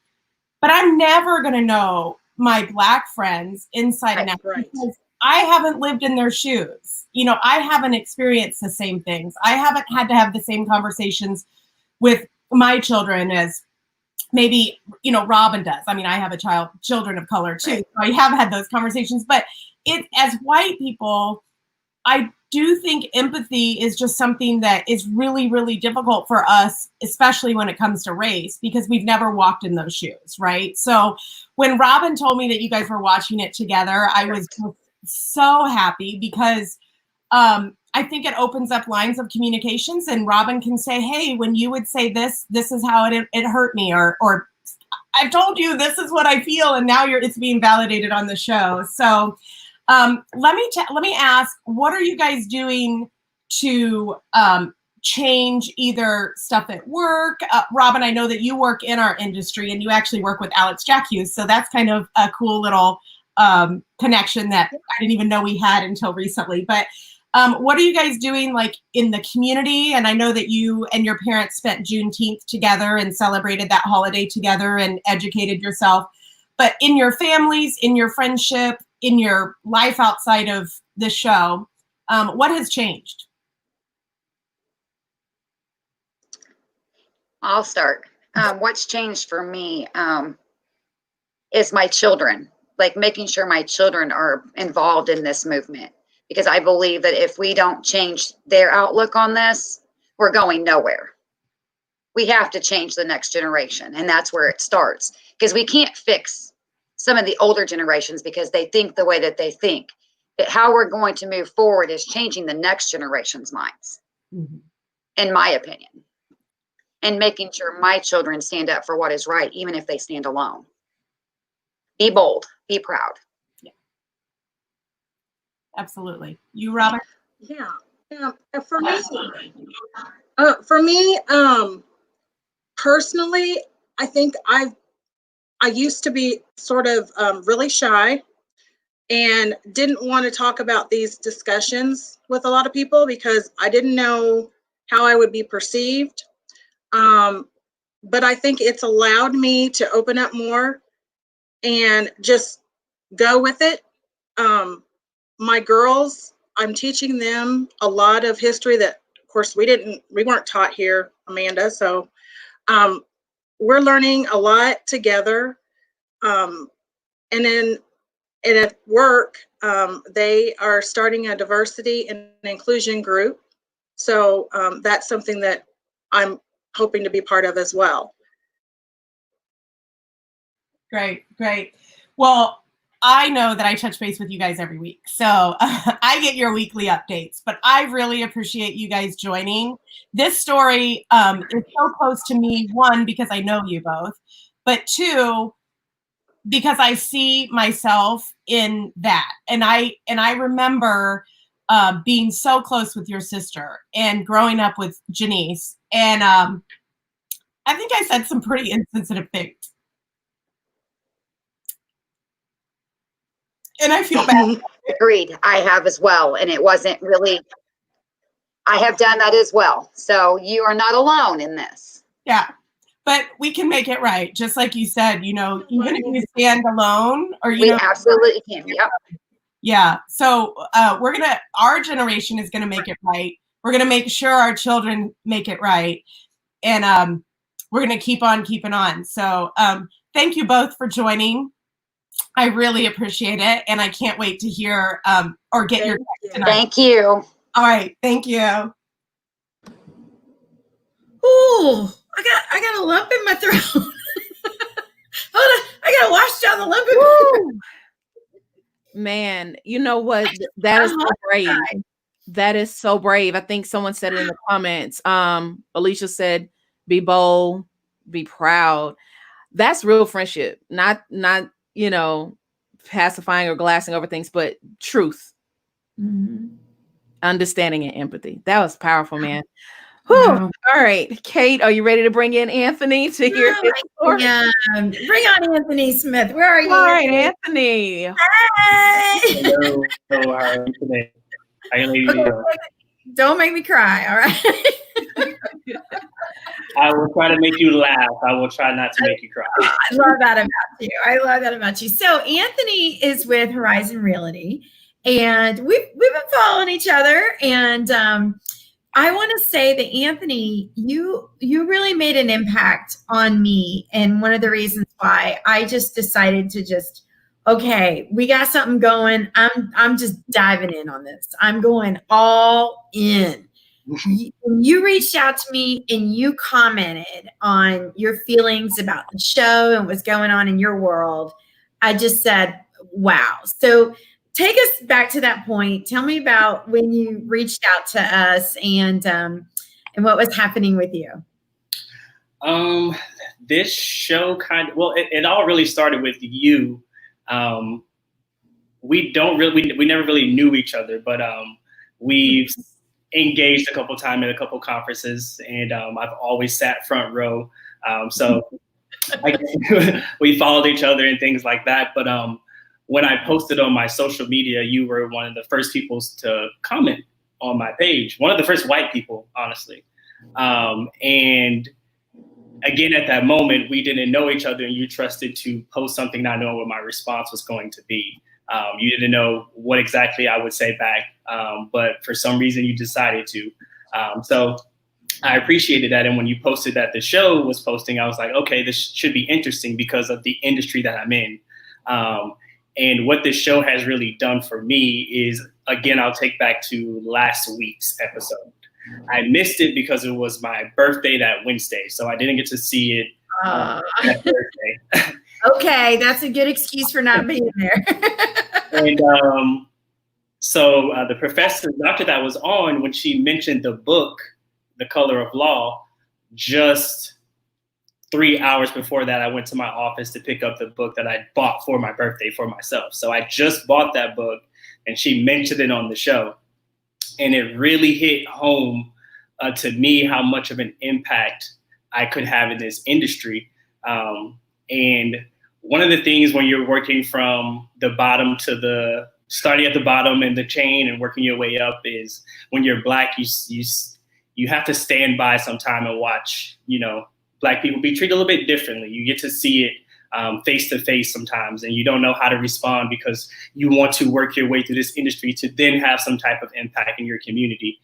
But I'm never going to know my Black friends inside and out because I haven't lived in their shoes. You know, I haven't experienced the same things. I haven't had to have the same conversations with my children as maybe, you know, Robin does. I mean, I have children of color too. So I have had those conversations, but as white people, I do think empathy is just something that is really, really difficult for us, especially when it comes to race, because we've never walked in those shoes, right? So when Robin told me that you guys were watching it together, I was so happy because I think it opens up lines of communications, and Robin can say, hey, when you would say this is how it hurt me, or I've told you this is what I feel, and now it's being validated on the show. So let me ask, what are you guys doing to change either stuff at work? Robin, I know that you work in our industry and you actually work with Alex Jack Hughes, so that's kind of a cool little connection that I didn't even know we had until recently. But what are you guys doing like in the community? And I know that you and your parents spent Juneteenth together and celebrated that holiday together and educated yourself. But in your families, in your friendship, in your life outside of the show, what has changed? I'll start. What's changed for me is my children, like making sure my children are involved in this movement. Because I believe that if we don't change their outlook on this, we're going nowhere. We have to change the next generation, and that's where it starts. Because we can't fix some of the older generations because they think the way that they think. But how we're going to move forward is changing the next generation's minds, in my opinion. And making sure my children stand up for what is right, even if they stand alone. Be bold, be proud. Absolutely. You, Robin? Yeah. For me, personally, I think I used to be sort of really shy and didn't want to talk about these discussions with a lot of people because I didn't know how I would be perceived. But I think it's allowed me to open up more and just go with it. My girls, I'm teaching them a lot of history that, of course, we weren't taught here, Amanda. So we're learning a lot together. And at work, they are starting a diversity and inclusion group. So that's something that I'm hoping to be part of as well. Great. Well, I know that I touch base with you guys every week, so I get your weekly updates, but I really appreciate you guys joining. This story is so close to me, one, because I know you both, but two, because I see myself in that. And I remember being so close with your sister and growing up with Janice. And I think I said some pretty insensitive things. And I feel bad. Agreed. I have as well. And it wasn't really, I have done that as well. So you are not alone in this. Yeah. But we can make it right. Just like you said, you know, even if you stand alone or, you know. We absolutely can. Yep. Yeah. So our generation is going to make it right. We're going to make sure our children make it right. And we're going to keep on keeping on. So thank you both for joining. I really appreciate it. And I can't wait to hear or get your text tonight. Thank you. All right. Thank you. Ooh, I got a lump in my throat. Hold on, I gotta wash down the lump in my throat. Man, you know what? That is so brave. That is so brave. I think someone said it in the comments. Alicia said, be bold, be proud. That's real friendship. Not, you know, pacifying or glassing over things, but truth, understanding and empathy. That was powerful, man. Wow. All right, Kate, are you ready to bring in Anthony to hear his story? Yeah, bring on Anthony Smith. Where are you? All right, Anthony. Hey. Hello, how are you today? Don't make me cry, all right? I will try to make you laugh. I will try not to make you cry. I love that about you. I love that about you. So Anthony is with Horizon Realty, and we've been following each other, and I want to say that Anthony, you really made an impact on me, and one of the reasons why I just decided to just, okay, we got something going. I'm just diving in on this. I'm going all in. You reached out to me and you commented on your feelings about the show and what's going on in your world. I just said, wow. So take us back to that point. Tell me about when you reached out to us and what was happening with you. This show it all really started with you. We never really knew each other, but we've engaged a couple times at a couple conferences, and I've always sat front row. So we followed each other and things like that. But when I posted on my social media, you were one of the first people to comment on my page. One of the first white people, honestly. And again, at that moment, we didn't know each other, and you trusted to post something not knowing what my response was going to be. You didn't know what exactly I would say back, but for some reason you decided to. So I appreciated that. And when you posted that the show was posting, I was like, okay, this should be interesting because of the industry that I'm in. And what this show has really done for me is, again, I'll take back to last week's episode. I missed it because it was my birthday that Wednesday, so I didn't get to see it that Thursday. Okay, that's a good excuse for not being there. And so the professor, doctor that was on, when she mentioned the book, The Color of Law, just 3 hours before that, I went to my office to pick up the book that I bought for my birthday for myself. So I just bought that book, and she mentioned it on the show. And it really hit home to me how much of an impact I could have in this industry. And one of the things when you're working from the bottom to starting at the bottom in the chain and working your way up is when you're Black, you have to stand by sometime and watch, Black people be treated a little bit differently. You get to see it face to face sometimes, and you don't know how to respond because you want to work your way through this industry to then have some type of impact in your community.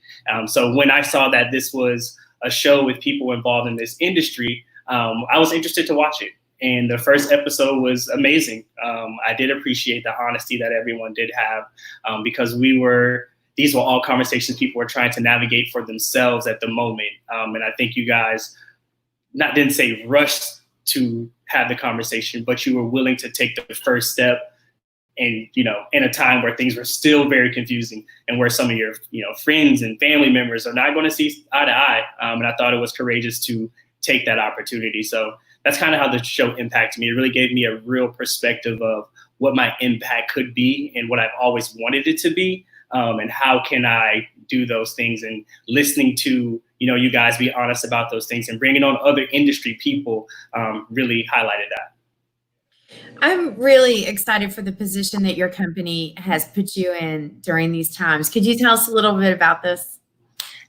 So when I saw that this was a show with people involved in this industry, I was interested to watch it. And the first episode was amazing. I did appreciate the honesty that everyone did have because these were all conversations people were trying to navigate for themselves at the moment. And I think you guys didn't say rush to have the conversation, but you were willing to take the first step and, in a time where things were still very confusing and where some of your, friends and family members are not going to see eye to eye. And I thought it was courageous to take that opportunity. So that's kind of how the show impacted me. It really gave me a real perspective of what my impact could be and what I've always wanted it to be. And how can I do those things, and listening to, you guys be honest about those things and bringing on other industry people really highlighted that. I'm really excited for the position that your company has put you in during these times. Could you tell us a little bit about this?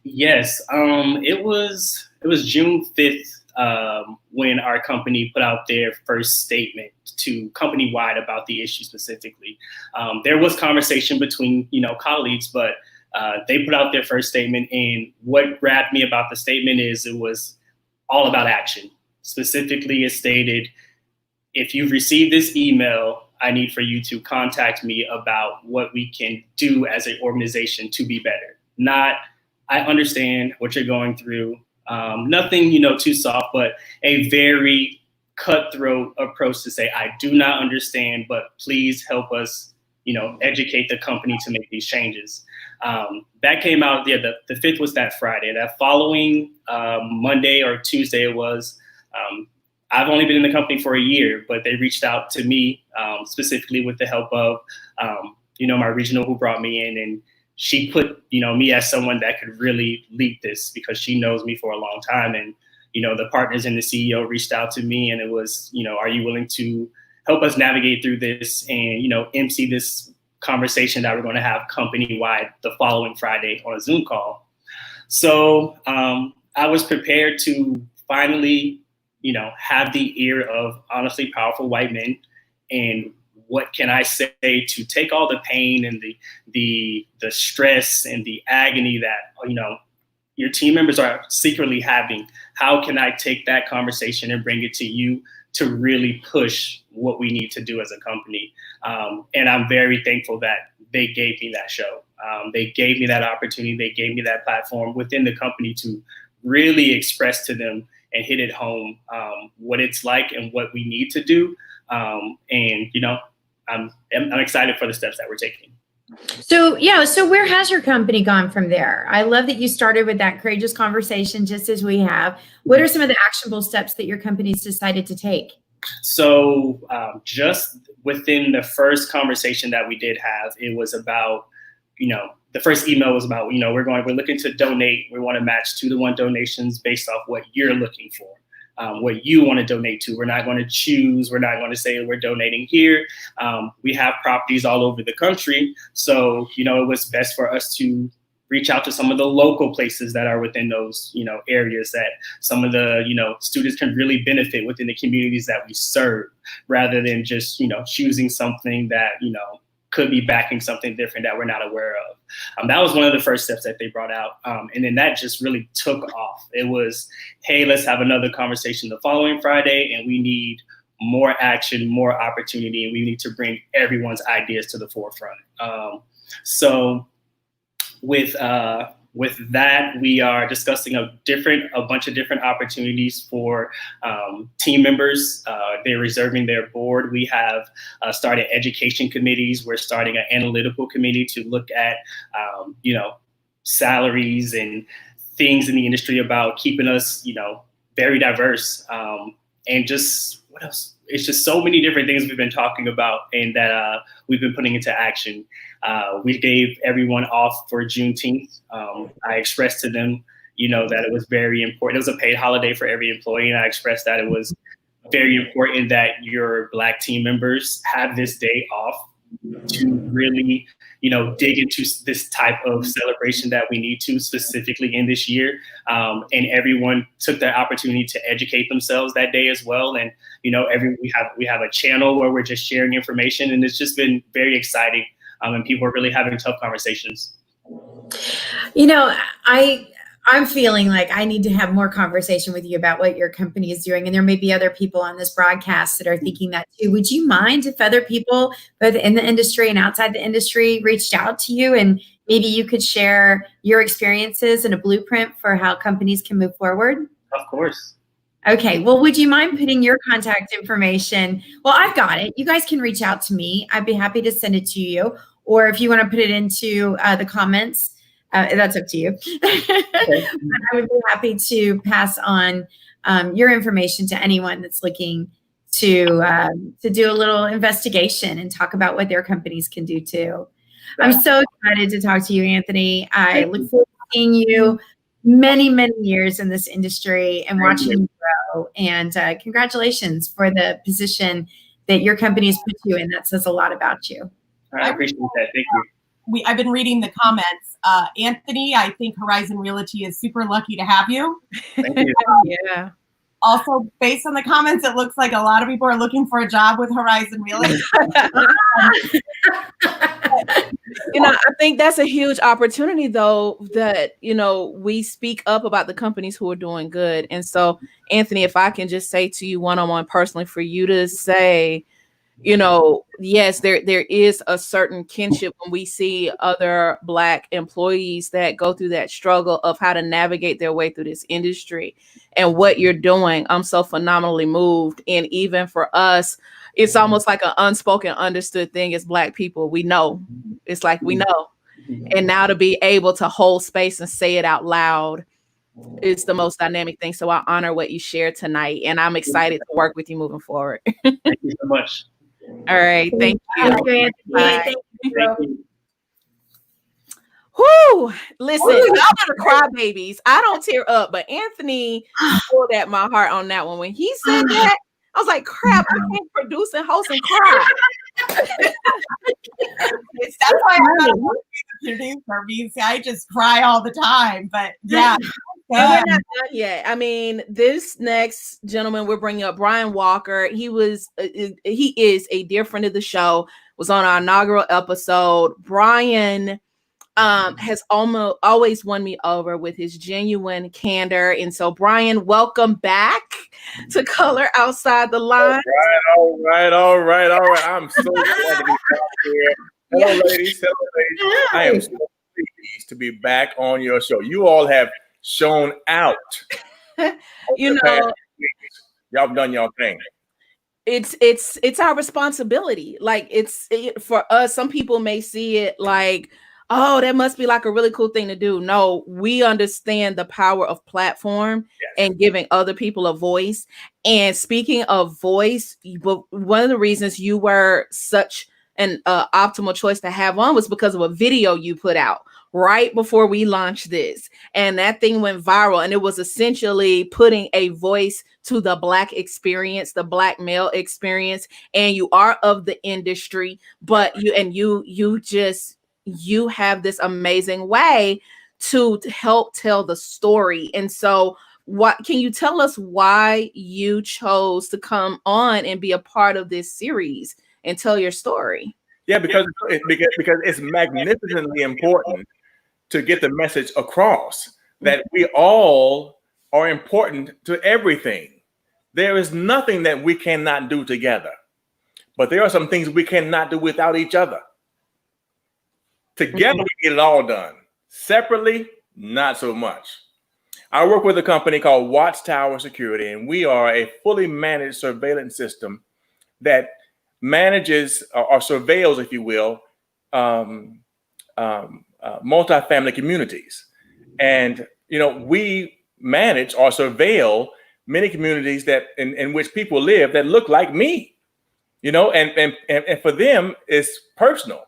Yes, it was June 5th when our company put out their first statement to company-wide about the issue specifically. There was conversation between, colleagues, but they put out their first statement. And what grabbed me about the statement is it was all about action. specifically it stated, if you've received this email, I need for you to contact me about what we can do as an organization to be better. Not, I understand what you're going through. Nothing, too soft, but a very cutthroat approach to say, I do not understand, but please help us, educate the company to make these changes. That came out, the 5th was that Friday. That following Monday or Tuesday it was, I've only been in the company for a year, but they reached out to me specifically with the help of, my regional who brought me in, and she put, me as someone that could really lead this because she knows me for a long time. And, the partners and the CEO reached out to me, and it was, are you willing to help us navigate through this and, MC this conversation that we're going to have company-wide the following Friday on a Zoom call. So I was prepared to finally, have the ear of honestly powerful white men, and what can I say to take all the pain and the stress and the agony that, your team members are secretly having. How can I take that conversation and bring it to you to really push what we need to do as a company? And I'm very thankful that they gave me that show. They gave me that opportunity. They gave me that platform within the company to really express to them and hit it home what it's like and what we need to do. And, I'm excited for the steps that we're taking. So where has your company gone from there? I love that you started with that courageous conversation, just as we have. What are some of the actionable steps that your company's decided to take? So just within the first conversation that we did have, it was about, the first email was about, we're looking to donate. We want to match 2-to-1 donations based off what you're looking for. What you want to donate to. We're not going to choose. We're not going to say we're donating here. We have properties all over the country. So, it was best for us to reach out to some of the local places that are within those, areas that some of the, students can really benefit within the communities that we serve, rather than just, choosing something that, could be backing something different that we're not aware of. That was one of the first steps that they brought out. And then that just really took off. It was, hey, let's have another conversation the following Friday, and we need more action, more opportunity, and we need to bring everyone's ideas to the forefront. So with that, we are discussing a bunch of different opportunities for team members. They're reserving their board. We have started education committees. We're starting an analytical committee to look at, salaries and things in the industry about keeping us, very diverse. And just what else? It's just so many different things we've been talking about and that we've been putting into action. We gave everyone off for Juneteenth. I expressed to them, that it was very important. It was a paid holiday for every employee, and I expressed that it was very important that your Black team members have this day off to really, dig into this type of celebration that we need to specifically in this year. And everyone took the opportunity to educate themselves that day as well. And, we have a channel where we're just sharing information, and it's just been very exciting. And people are really having tough conversations. I'm feeling like I need to have more conversation with you about what your company is doing. And there may be other people on this broadcast that are thinking that too. Would you mind if other people, both in the industry and outside the industry, reached out to you, and maybe you could share your experiences and a blueprint for how companies can move forward? Of course. Okay. Well, would you mind putting your contact information? Well, I've got it. You guys can reach out to me. I'd be happy to send it to you. Or if you want to put it into the comments, that's up to you. Okay. I would be happy to pass on your information to anyone that's looking to do a little investigation and talk about what their companies can do too. I'm so excited to talk to you, Anthony. I look forward to seeing you many, many years in this industry and watching you grow. And congratulations for the position that your company has put you in. That says a lot about you. I appreciate that. Thank you. I've been reading the comments. Anthony, I think Horizon Realty is super lucky to have you. Thank you. Yeah. Also, based on the comments, it looks like a lot of people are looking for a job with Horizon Wheeling. I think that's a huge opportunity, though, that, we speak up about the companies who are doing good. And so, Anthony, if I can just say to you one-on-one personally, for you to say, yes, there is a certain kinship when we see other Black employees that go through that struggle of how to navigate their way through this industry, and what you're doing. I'm so phenomenally moved. And even for us, it's almost like an unspoken, understood thing as Black people. We know. It's like we know. And now to be able to hold space and say it out loud is the most dynamic thing. So I honor what you shared tonight, and I'm excited to work with you moving forward. Thank you so much. All right. Thank you. Thank you, Anthony. Bye. Thank you. Thank you. Whoo! Listen, y'all are the crybabies. I don't tear up, but Anthony pulled at my heart on that one. When he said that, I was like, crap, I can't produce and host and cry. That's why I'm not a producer, because I just cry all the time. But yeah. And we're not done yet. I mean, this next gentleman we're bringing up, Brian Walker, he is a dear friend of the show, was on our inaugural episode. Brian has always won me over with his genuine candor. And so, Brian, welcome back to Color Outside the Line. All right. I'm so glad to be back here. Hello, ladies. I am so pleased to be back on your show. You all have shown out. Y'all done your thing. It's our responsibility. Like for us, some people may see it like, oh, that must be like a really cool thing to do. No, we understand the power of platform and giving other people a voice. And speaking of voice, one of the reasons you were such an optimal choice to have on was because of a video you put out right before we launched this. And that thing went viral, and it was essentially putting a voice to the Black experience, the Black male experience. And you are of the industry, but you have this amazing way to help tell the story. And so what can you tell us why you chose to come on and be a part of this series and tell your story? Yeah, because it's magnificently important to get the message across that we all are important to everything. There is nothing that we cannot do together, but there are some things we cannot do without each other. Together, we get it all done. Separately, not so much. I work with a company called Watchtower Security, and we are a fully managed surveillance system that manages or surveils, if you will, multifamily communities. And, we manage or surveil many communities that in which people live that look like me, and for them, it's personal.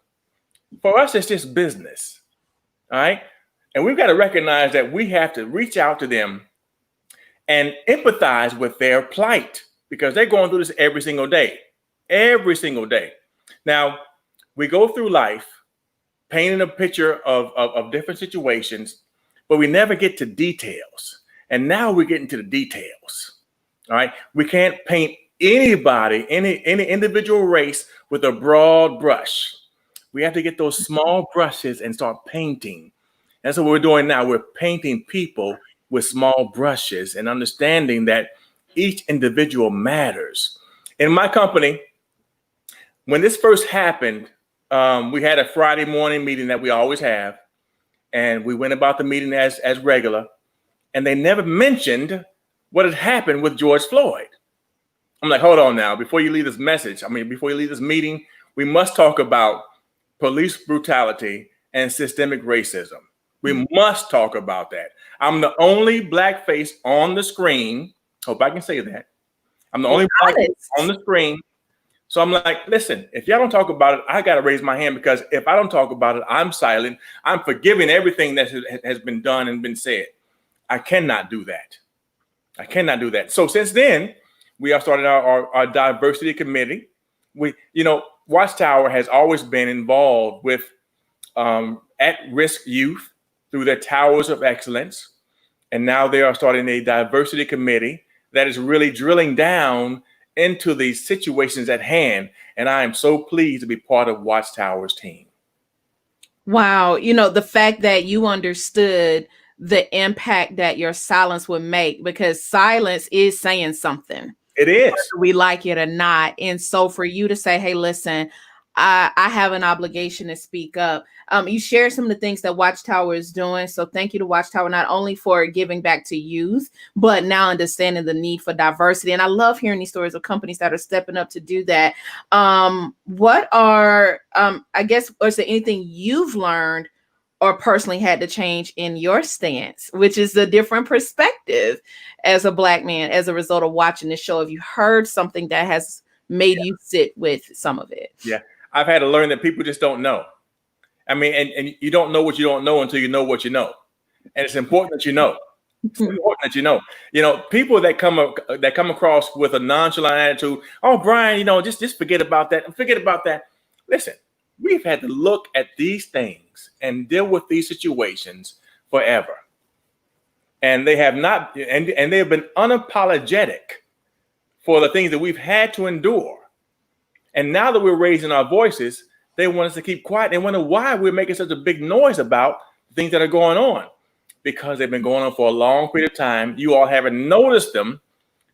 For us, it's just business. All right. And we've got to recognize that we have to reach out to them and empathize with their plight, because they're going through this every single day. Now, we go through life painting a picture of different situations, but we never get to details. And now we're getting to the details. All right. We can't paint anybody, any individual race with a broad brush. We have to get those small brushes and start painting. That's what we're doing now. We're painting people with small brushes and understanding that each individual matters. In my company, when this first happened, we had a Friday morning meeting that we always have. And we went about the meeting as regular. And they never mentioned what had happened with George Floyd. I'm like, hold on now. Before you leave this meeting, we must talk about police brutality and systemic racism. We must talk about that. I'm the only Black face on the screen. Hope I can say that. I'm the only Black face on the screen. So I'm like, listen, if y'all don't talk about it, I got to raise my hand, because if I don't talk about it, I'm silent. I'm forgiving everything that has been done and been said. I cannot do that. So since then, we have started our diversity committee. Watchtower has always been involved with at-risk youth through their Towers of Excellence. And now they are starting a diversity committee that is really drilling down into these situations at hand. And I am so pleased to be part of Watchtower's team. Wow. You know, the fact that you understood the impact that your silence would make, because silence is saying something. It is. Whether we like it or not. And so for you to say, hey, listen, I have an obligation to speak up. You share some of the things that Watchtower is doing. So thank you to Watchtower, not only for giving back to youth, but now understanding the need for diversity. And I love hearing these stories of companies that are stepping up to do that. What are, I guess, is there anything you've learned or personally had to change in your stance, which is a different perspective as a Black man as a result of watching this show? Have you heard something that has made you sit with some of it? Yeah. I've had to learn that people just don't know. I mean, and you don't know what you don't know until you know what you know. And it's important that you know. It's important that you know. You know, people that come across with a nonchalant attitude, oh, Brian, you know, just forget about that. Forget about that. Listen, we've had to look at these things and deal with these situations forever. And they have not, and they have been unapologetic for the things that we've had to endure. And now that we're raising our voices, they want us to keep quiet. They wonder why we're making such a big noise about things that are going on, because they've been going on for a long period of time. You all haven't noticed them,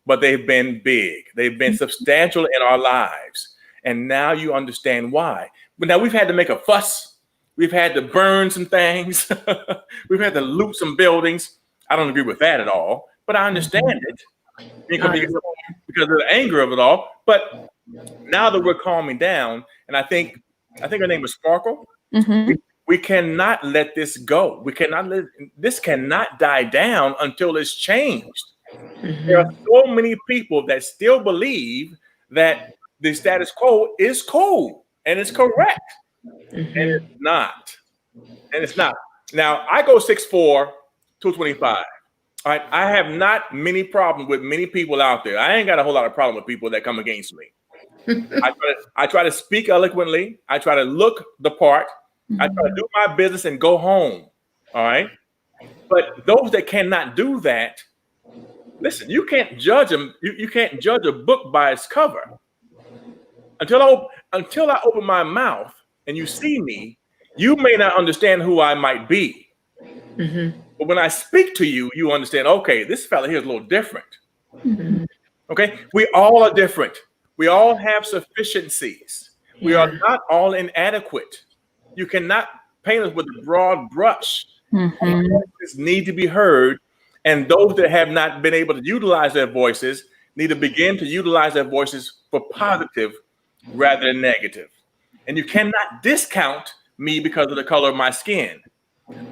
but they've been big. They've been substantial in our lives. And now you understand why. But now we've had to make a fuss. We've had to burn some things. We've had to loot some buildings. I don't agree with that at all, but I understand it because of the anger of it all. But now that we're calming down, and I think her name is Sparkle, we cannot let this go. We cannot let this cannot die down until it's changed. There are so many people that still believe that the status quo is cool and it's correct, and it's not. And it's not. Now I go 6'4", 225. All right, I have not many problems with many people out there. I ain't got a whole lot of problem with people that come against me. I try to speak eloquently. I try to look the part. I try to do my business and go home. All right. But those that cannot do that, listen, you can't judge them. You can't judge a book by its cover. Until I open my mouth and you see me, you may not understand who I might be. But when I speak to you, you understand, okay, this fella here is a little different. Okay. We all are different. We all have sufficiencies. We are not all inadequate. You cannot paint us with a broad brush. Voices need to be heard. And those that have not been able to utilize their voices need to begin to utilize their voices for positive rather than negative. And you cannot discount me because of the color of my skin.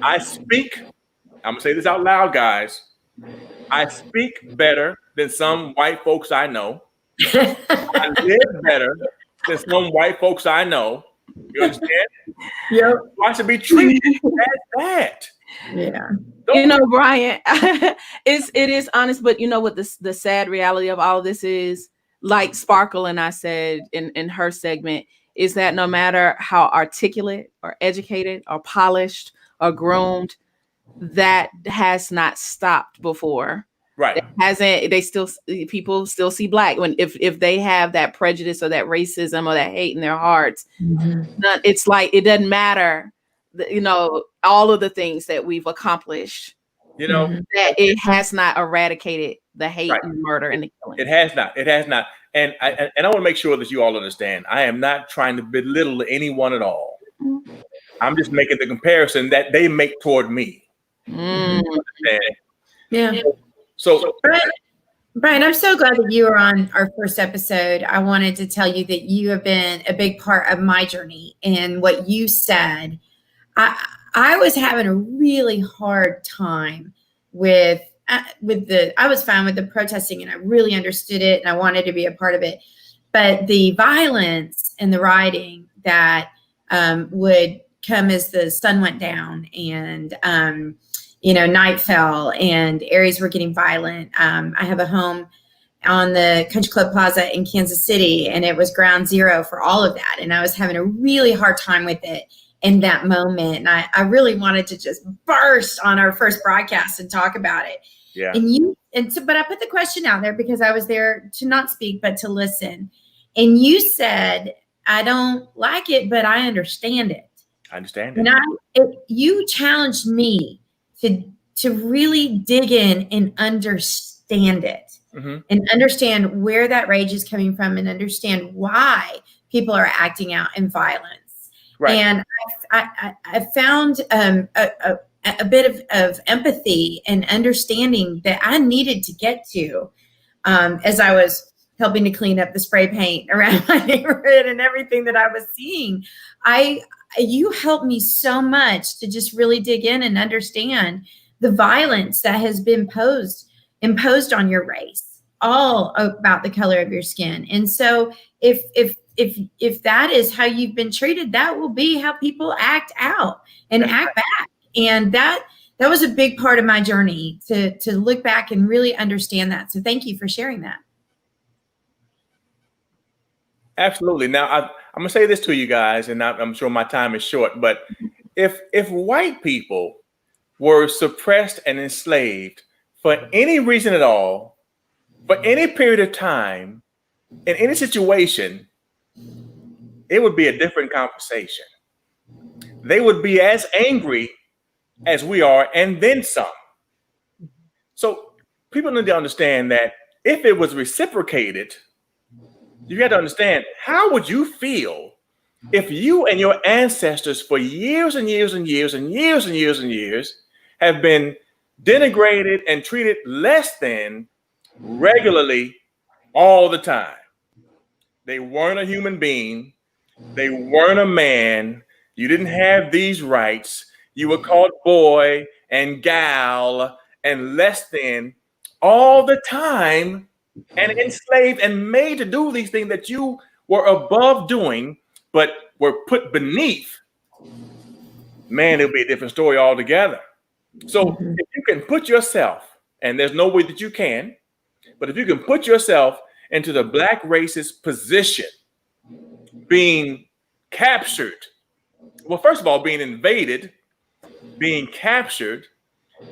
I speak, I'm going to say this out loud, guys. I speak better than some white folks I know. I live better than some white folks I know. You understand? Yep. I should be treated as that. Yeah. You know, Brian, it is honest, but you know what the sad reality of all of this is, like Sparkle and I said in her segment, is that no matter how articulate or educated or polished or groomed, that has not stopped before. Right. People still see Black if they have that prejudice or that racism or that hate in their hearts. It's like it doesn't matter, you know, all of the things that we've accomplished. You know, that it has not eradicated the hate and murder and the killing. It has not. It has not. And I want to make sure that you all understand. I am not trying to belittle anyone at all. I'm just making the comparison that they make toward me. Yeah. So, Brian, I'm so glad that you were on our first episode. I wanted to tell you that you have been a big part of my journey, and what you said. I was having a really hard time with I was fine with the protesting, and I really understood it, and I wanted to be a part of it. But the violence and the rioting that would come as the sun went down and night fell and areas were getting violent. I have a home on the Country Club Plaza in Kansas City, and it was ground zero for all of that. And I was having a really hard time with it in that moment. And I really wanted to just burst on our first broadcast and talk about it. Yeah. But I put the question out there because I was there to not speak, but to listen. And you said, I don't like it, but I understand it. I understand it. And you challenged me to really dig in and understand it, and understand where that rage is coming from, and understand why people are acting out in violence. Right. And I found a bit of empathy and understanding that I needed to get to as I was helping to clean up the spray paint around my neighborhood and everything that I was seeing. You helped me so much to just really dig in and understand the violence that has been imposed on your race, all about the color of your skin. And so if that is how you've been treated, that will be how people act out and act back. And that was a big part of my journey to look back and really understand that. So thank you for sharing that. Absolutely. Now, I'm going to say this to you guys, and I'm sure my time is short, but if white people were suppressed and enslaved for any reason at all, for any period of time, in any situation, it would be a different conversation. They would be as angry as we are, and then some. So people need to understand that if it was reciprocated, you got to understand, how would you feel if you and your ancestors for years and years and years and years and years and years have been denigrated and treated less than regularly all the time? They weren't a human being. They weren't a man. You didn't have these rights. You were called boy and gal and less than all the time, and enslaved and made to do these things that you were above doing, but were put beneath. Man, it'll be a different story altogether. So if you can put yourself, and there's no way that you can, but if you can put yourself into the black race's position, being captured, well, first of all, being invaded, being captured,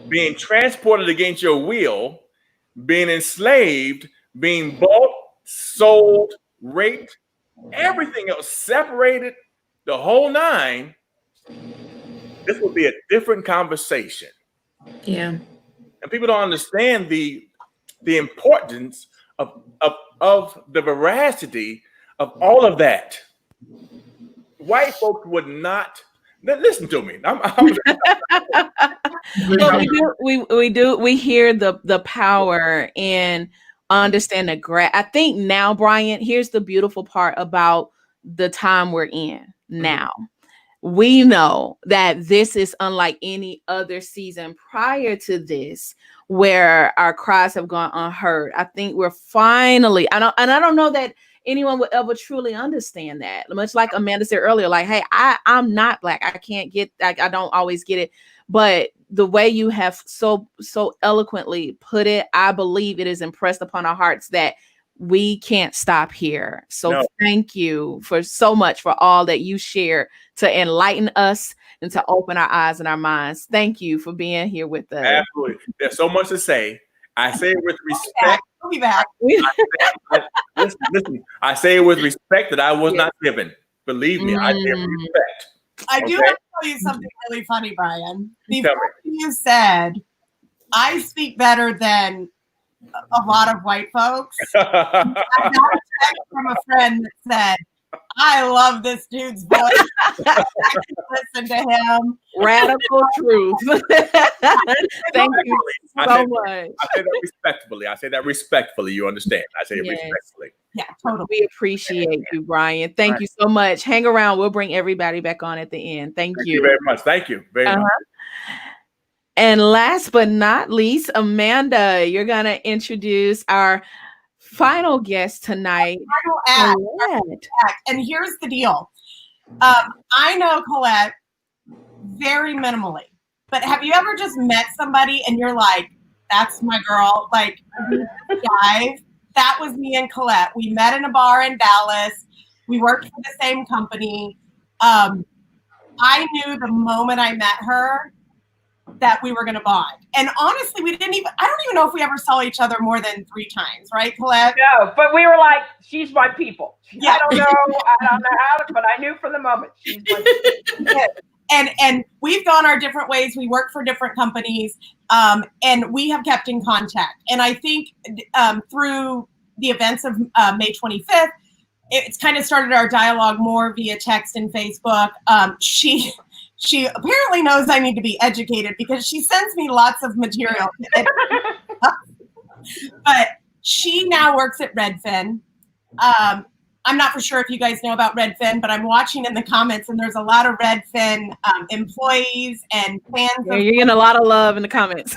being transported against your will, being enslaved, being bought, sold, raped, everything else, separated, the whole nine, this would be a different conversation. Yeah. And people don't understand the importance of the veracity of all of that. White folks would not listen to me. Well, we hear the power and understand I think now, Brian, here's the beautiful part about the time we're in now. We know that this is unlike any other season prior to this, where our cries have gone unheard. I think we're finally, I don't know that anyone would ever truly understand that. Much like Amanda said earlier, like, hey, I'm not black. I can't get, I don't always get it. But the way you have so eloquently put it, I believe it is impressed upon our hearts that we can't stop here. So Thank you for so much for all that you share to enlighten us and to open our eyes and our minds. Thank you for being here with us. Absolutely. There's so much to say. I say it with respect. We'll be back. Listen, I say it with respect that I was not given. Believe me, I say it with respect. I do have to tell you something really funny, Brian. Before you said, I speak better than a lot of white folks, I got a text from a friend that said, I love this dude's voice. Listen to him. Radical truth. Thank you so much. I say that respectfully. You understand? I say it respectfully. Yeah, totally. We appreciate you, Brian. Thank you so much. Hang around. We'll bring everybody back on at the end. Thank you very much. Thank you very much. And last but not least, Amanda, you're going to introduce our final guest tonight. Colette. And here's the deal. I know Colette very minimally, but have you ever just met somebody and you're like, that's my girl? Like, guys, that was me and Colette. We met in a bar in Dallas. We worked for the same company. I knew the moment I met her, that we were going to bond. And honestly, I don't even know if we ever saw each other more than 3 times, right, Colette? No, but we were like, she's my people. Yeah. I don't know how, but I knew from the moment she's my people. And we've gone our different ways. We work for different companies, and we have kept in contact. And I think through the events of May 25th, it's kind of started our dialogue more via text and Facebook. She apparently knows I need to be educated because she sends me lots of material. But she now works at Redfin. I'm not for sure if you guys know about Redfin, but I'm watching in the comments, and there's a lot of Redfin employees and fans. Yeah, you're getting a lot of love in the comments.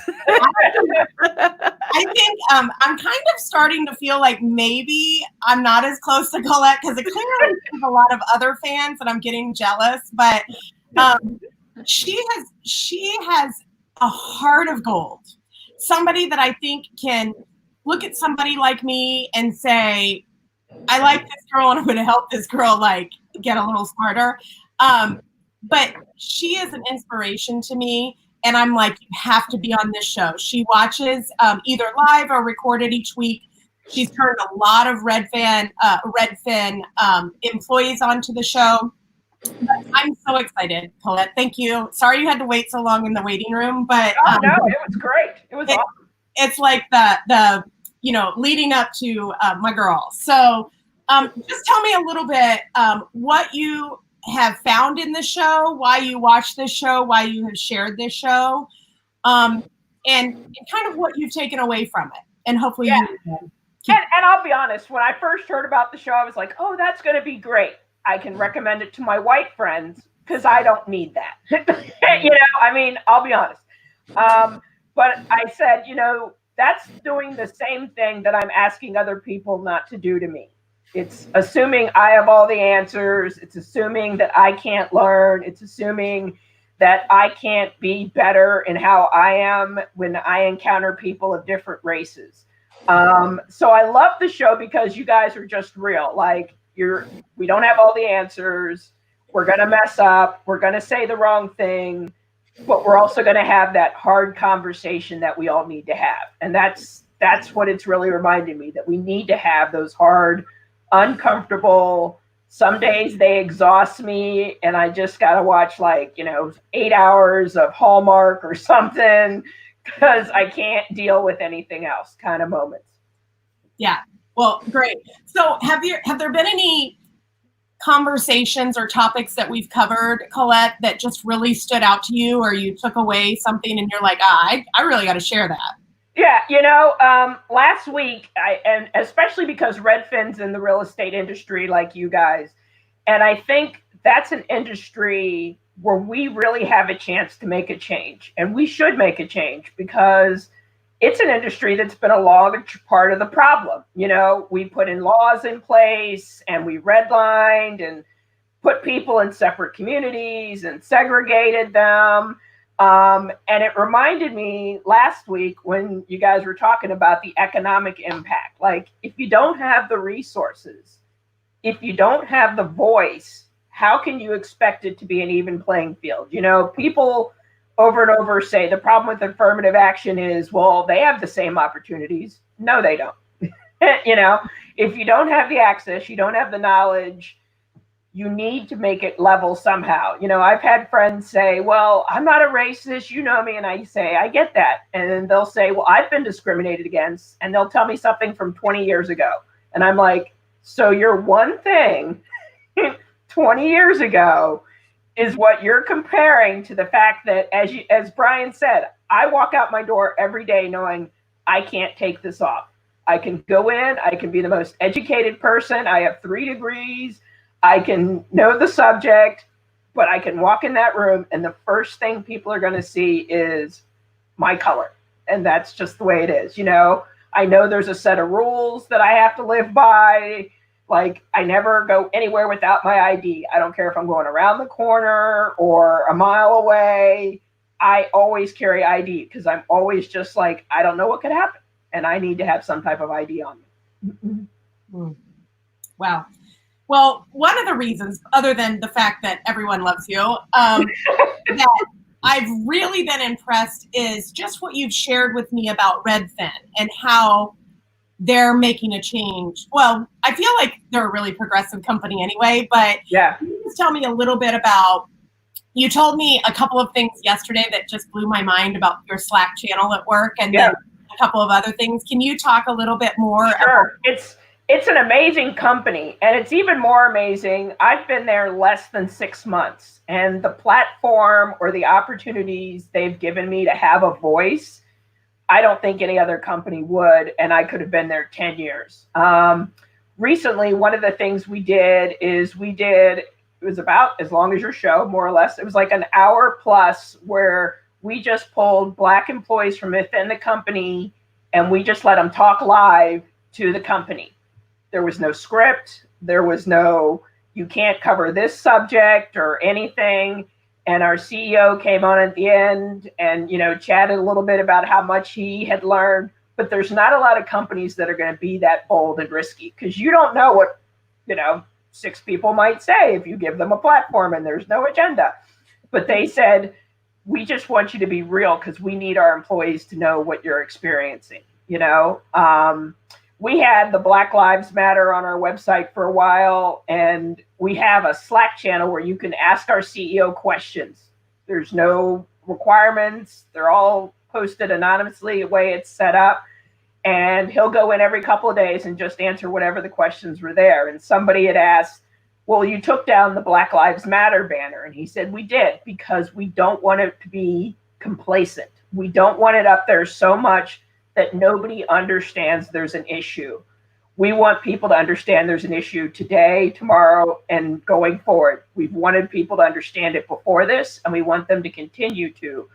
I think I'm kind of starting to feel like maybe I'm not as close to Colette because it clearly has a lot of other fans, and I'm getting jealous. But she has a heart of gold. Somebody that I think can look at somebody like me and say, I like this girl and I'm going to help this girl like get a little smarter. But she is an inspiration to me. And I'm like, you have to be on this show. She watches either live or recorded each week. She's turned a lot of Redfin employees onto the show. But I'm so excited, Colette. Thank you. Sorry you had to wait so long in the waiting room, but no, it was great. It was awesome. It's like the leading up to my girl. So just tell me a little bit what you have found in the show, why you watch this show, why you have shared this show, and kind of what you've taken away from it. And hopefully and I'll be honest, when I first heard about the show, I was like, oh, that's going to be great. I can recommend it to my white friends because I don't need that. I'll be honest. But I said, that's doing the same thing that I'm asking other people not to do to me. It's assuming I have all the answers. It's assuming that I can't learn. It's assuming that I can't be better in how I am when I encounter people of different races. So I love the show because you guys are just real. Like we don't have all the answers. We're going to mess up. We're going to say the wrong thing, but we're also going to have that hard conversation that we all need to have. And that's what it's really reminding me, that we need to have those hard, uncomfortable. Some days they exhaust me and I just got to watch 8 hours of Hallmark or something because I can't deal with anything else kind of moments. Yeah. Well, great. So have there been any conversations or topics that we've covered, Colette, that just really stood out to you, or you took away something and you're like, I really got to share that? Yeah, last week, and especially because Redfin's in the real estate industry like you guys, and I think that's an industry where we really have a chance to make a change, and we should make a change because it's an industry that's been a large part of the problem. We put in laws in place and we redlined and put people in separate communities and segregated them. And it reminded me last week when you guys were talking about the economic impact. Like, if you don't have the resources, if you don't have the voice, how can you expect it to be an even playing field? People over and over say the problem with affirmative action is, well, they have the same opportunities. No, they don't. If you don't have the access, you don't have the knowledge, you need to make it level somehow. I've had friends say, well, I'm not a racist, me. And I say, I get that. And then they'll say, well, I've been discriminated against. And they'll tell me something from 20 years ago. And I'm like, so your one thing 20 years ago is what you're comparing to the fact that, as Brian said, I walk out my door every day knowing I can't take this off. I can go in, I can be the most educated person. I have 3 degrees. I can know the subject, but I can walk in that room and the first thing people are going to see is my color. And that's just the way it is. I know there's a set of rules that I have to live by. Like, I never go anywhere without my ID. I don't care if I'm going around the corner or a mile away. I always carry ID because I'm always just like, I don't know what could happen. And I need to have some type of ID on me. Wow. Well, one of the reasons, other than the fact that everyone loves you, that I've really been impressed is just what you've shared with me about Redfin and how they're making a change. Well, I feel like they're a really progressive company anyway, but Yeah. can you just tell me a little bit about, you told me a couple of things yesterday that just blew my mind about your Slack channel at work, and then a couple of other things. Can you talk a little bit more? Sure. It's an amazing company, and it's even more amazing. I've been there less than 6 months, and the platform or the opportunities they've given me to have a voice, I don't think any other company would, and I could have been there 10 years. Recently, one of the things we did, it was about as long as your show, more or less. It was like an hour plus where we just pulled Black employees from within the company, and we just let them talk live to the company. There was no script. There was no, you can't cover this subject or anything. And our CEO came on at the end and, chatted a little bit about how much he had learned. But there's not a lot of companies that are going to be that bold and risky, because you don't know what, 6 people might say if you give them a platform and there's no agenda. But they said, we just want you to be real because we need our employees to know what you're experiencing, We had the Black Lives Matter on our website for a while, and we have a Slack channel where you can ask our CEO questions. There's no requirements. They're all posted anonymously, the way it's set up. And he'll go in every couple of days and just answer whatever the questions were there. And somebody had asked, well, you took down the Black Lives Matter banner. And he said, we did, because we don't want it to be complacent. We don't want it up there so much that nobody understands there's an issue. We want people to understand there's an issue today, tomorrow, and going forward. We've wanted people to understand it before this, and we want them to continue to.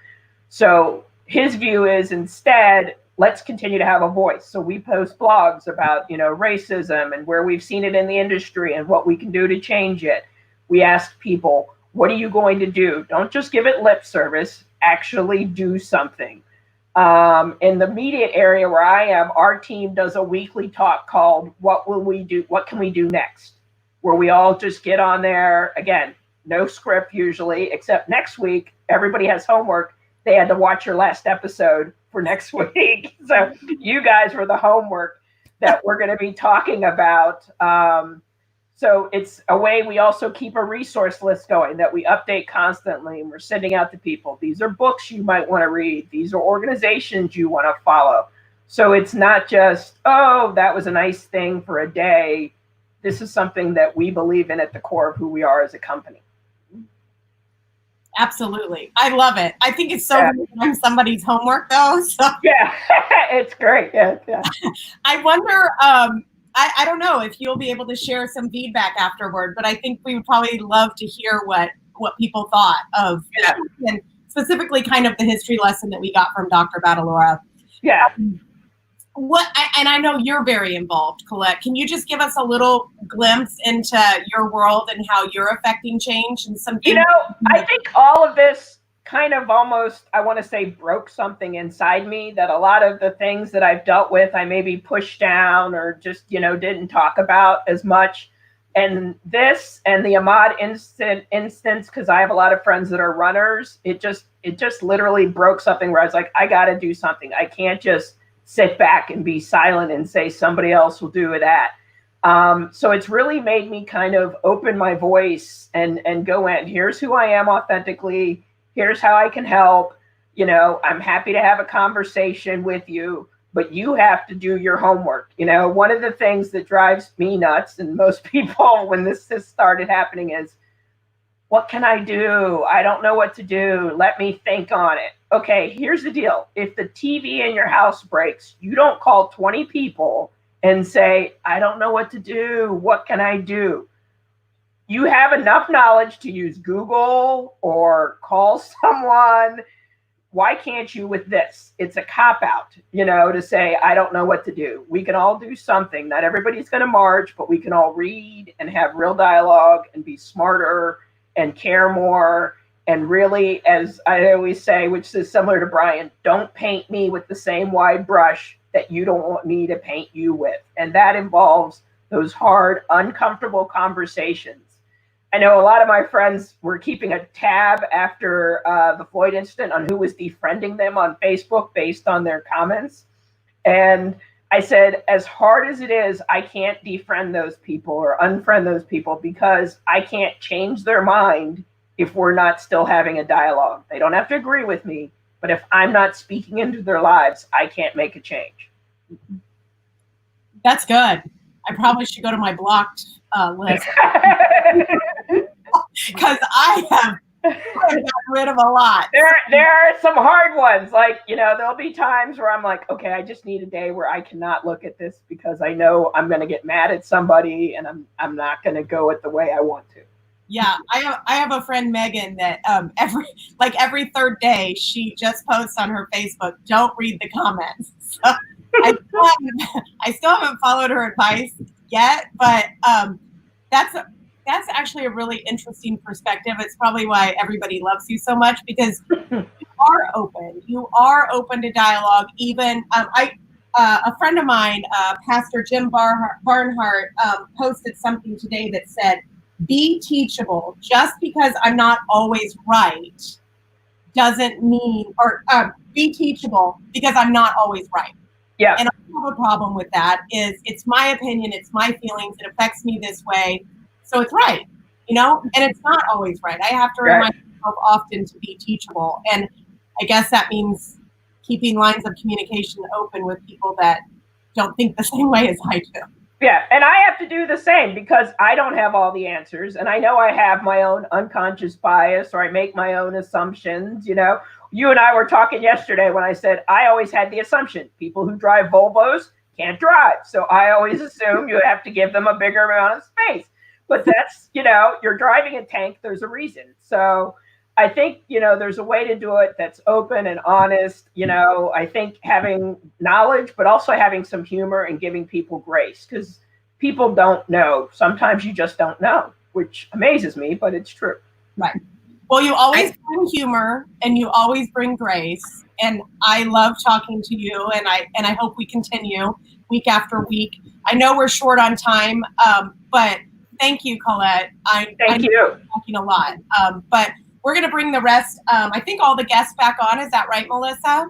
So his view is, instead, let's continue to have a voice. So we post blogs about, racism and where we've seen it in the industry and what we can do to change it. We ask people, what are you going to do? Don't just give it lip service, actually do something. In the immediate area where I am, our team does a weekly talk called What Will We Do? What Can We Do Next? Where we all just get on there. Again, no script usually, except next week, everybody has homework. They had to watch your last episode for next week. So you guys were the homework that we're going to be talking about. So it's a way we also keep a resource list going that we update constantly, and we're sending out to people. These are books you might want to read. These are organizations you want to follow. So it's not just, oh, that was a nice thing for a day. This is something that we believe in at the core of who we are as a company. Absolutely. I love it. I think it's so good on somebody's homework though. So. Yeah, it's great. Yeah. I wonder, I don't know if you'll be able to share some feedback afterward, but I think we would probably love to hear what people thought of and specifically kind of the history lesson that we got from Dr. Badalora. Yeah. And I know you're very involved, Colette. Can you just give us a little glimpse into your world and how you're affecting change and something? I think all of this kind of almost, I want to say, broke something inside me, that a lot of the things that I've dealt with, I maybe pushed down or just, didn't talk about as much. And this and the Ahmaud instance, because I have a lot of friends that are runners, it just literally broke something where I was like, I got to do something. I can't just sit back and be silent and say somebody else will do that. So it's really made me kind of open my voice and go in. Here's who I am authentically. Here's how I can help. I'm happy to have a conversation with you, but you have to do your homework. One of the things that drives me nuts, and most people when this started happening, is, what can I do? I don't know what to do. Let me think on it. Okay, here's the deal. If the TV in your house breaks, you don't call 20 people and say, I don't know what to do. What can I do? You have enough knowledge to use Google or call someone. Why can't you with this? It's a cop-out, to say, I don't know what to do. We can all do something. Not everybody's going to march, but we can all read and have real dialogue and be smarter and care more. And really, as I always say, which is similar to Brian, don't paint me with the same wide brush that you don't want me to paint you with. And that involves those hard, uncomfortable conversations I know a lot of my friends were keeping a tab after the Floyd incident on who was defriending them on Facebook based on their comments. And I said, as hard as it is, I can't defriend those people or unfriend those people because I can't change their mind if we're not still having a dialogue. They don't have to agree with me, but if I'm not speaking into their lives, I can't make a change. That's good. I probably should go to my blocked list because I have gotten rid of a lot. There are some hard ones. Like, there'll be times where I'm like, okay, I just need a day where I cannot look at this because I know I'm going to get mad at somebody and I'm not going to go it the way I want to. Yeah, I have a friend, Megan, that every third day she just posts on her Facebook, don't read the comments. So I still haven't followed her advice yet, but that's actually a really interesting perspective. It's probably why everybody loves you so much because you are open. You are open to dialogue. Even a friend of mine, Pastor Jim Barnhart, posted something today that said, be teachable. Just because I'm not always right doesn't mean, or be teachable because I'm not always right. Yeah. And I have a problem with that. It's my opinion, it's my feelings, it affects me this way. So it's right, and it's not always right. I have to remind myself often to be teachable. And I guess that means keeping lines of communication open with people that don't think the same way as I do. Yeah, and I have to do the same because I don't have all the answers. And I know I have my own unconscious bias or I make my own assumptions, You and I were talking yesterday when I said I always had the assumption people who drive Volvos can't drive. So I always assume you have to give them a bigger amount of space. But that's, you're driving a tank, there's a reason. So I think, there's a way to do it that's open and honest. I think having knowledge, but also having some humor and giving people grace because people don't know. Sometimes you just don't know, which amazes me, but it's true. Right. Well, you always bring humor and you always bring grace. And I love talking to you and I hope we continue week after week. I know we're short on time, but thank you, Colette. Thank you. I'm talking a lot, but we're going to bring the rest. I think all the guests back on. Is that right, Melissa?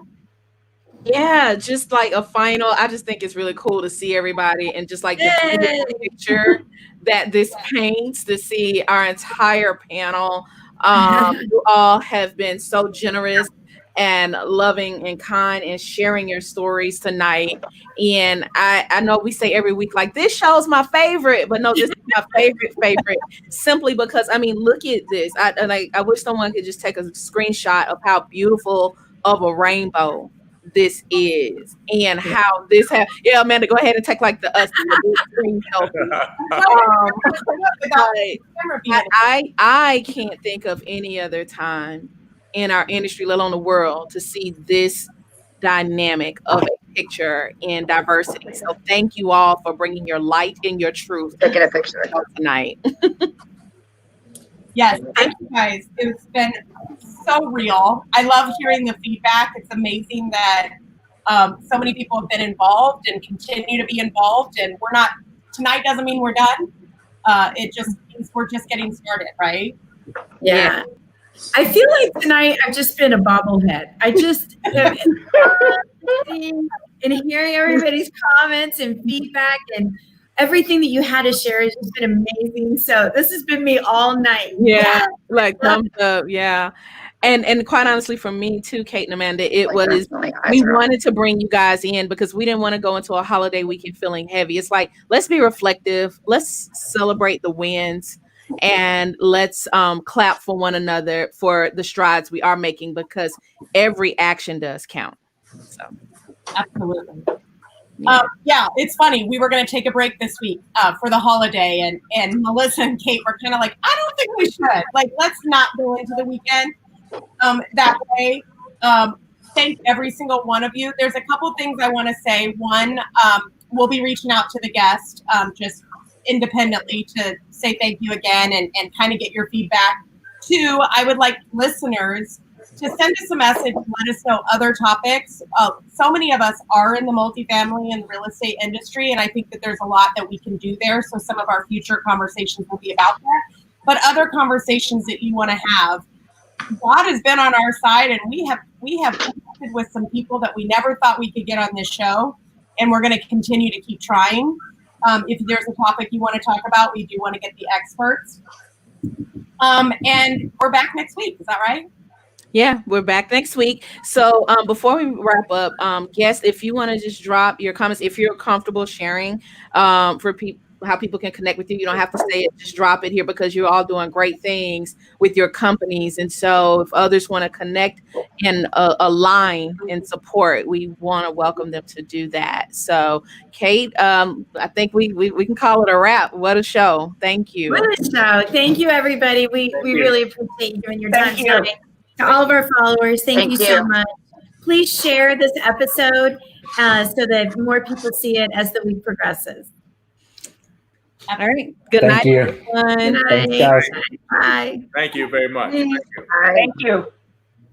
Yeah, just like a final. I just think it's really cool to see everybody and just like the picture that this paints to see our entire panel. You all have been so generous and loving and kind and sharing your stories tonight. And I know we say every week, like, this show's my favorite, but no, this is my favorite, simply because, look at this. I wish someone could just take a screenshot of how beautiful of a rainbow this is and how this Amanda, go ahead and take like the screen selfie. I can't think of any other time in our industry, let alone the world, to see this dynamic of a picture and diversity. So thank you all for bringing your light and your truth. Taking a picture tonight. Yes, thank you guys. It's been so real. I love hearing the feedback. It's amazing that so many people have been involved and continue to be involved. And tonight doesn't mean we're done. It just means we're just getting started, right? Yeah. I feel like tonight I've just been a bobblehead. I just have been and hearing everybody's comments and feedback and everything that you had to share has just been amazing. So this has been me all night. Yeah, like thumbs up. Yeah. And quite honestly, for me too, Kate and Amanda, we wanted to bring you guys in because we didn't want to go into a holiday weekend feeling heavy. It's like, let's be reflective. Let's celebrate the wins. And let's clap for one another for the strides we are making because every action does count. So, absolutely. Yeah, it's funny. We were going to take a break this week for the holiday, and Melissa and Kate were kind of like, I don't think we should. Like, let's not go into the weekend that way. Thank every single one of you. There's a couple things I want to say. One, we'll be reaching out to the guest just independently to say thank you again and kind of get your feedback. Two, I would like listeners to send us a message and let us know other topics. So many of us are in the multifamily and real estate industry, and I think that there's a lot that we can do there. So some of our future conversations will be about that. but other conversations that you want to have. God has been on our side, and we have connected with some people that we never thought we could get on this show, and we're going to continue to keep trying. If there's a topic you want to talk about, we do want to get the experts. And we're back next week. Is that right? Yeah, we're back next week. So before we wrap up, guests, if you want to just drop your comments, if you're comfortable sharing for people, how people can connect with you, you don't have to say it, just drop it here, because you're all doing great things with your companies. And so if others want to connect and align and support, we want to welcome them to do that. So Kate, I think we can call it a wrap. What a show. Thank you. What a show. Thank you, everybody. We really appreciate you giving your time tonight. To all of our followers, thank you so much. Please share this episode so that more people see it as the week progresses. All right. Good Thank night, you. everyone. Good night. Thanks, guys. Bye. Thank you very much. Thank Thank you. Thank you.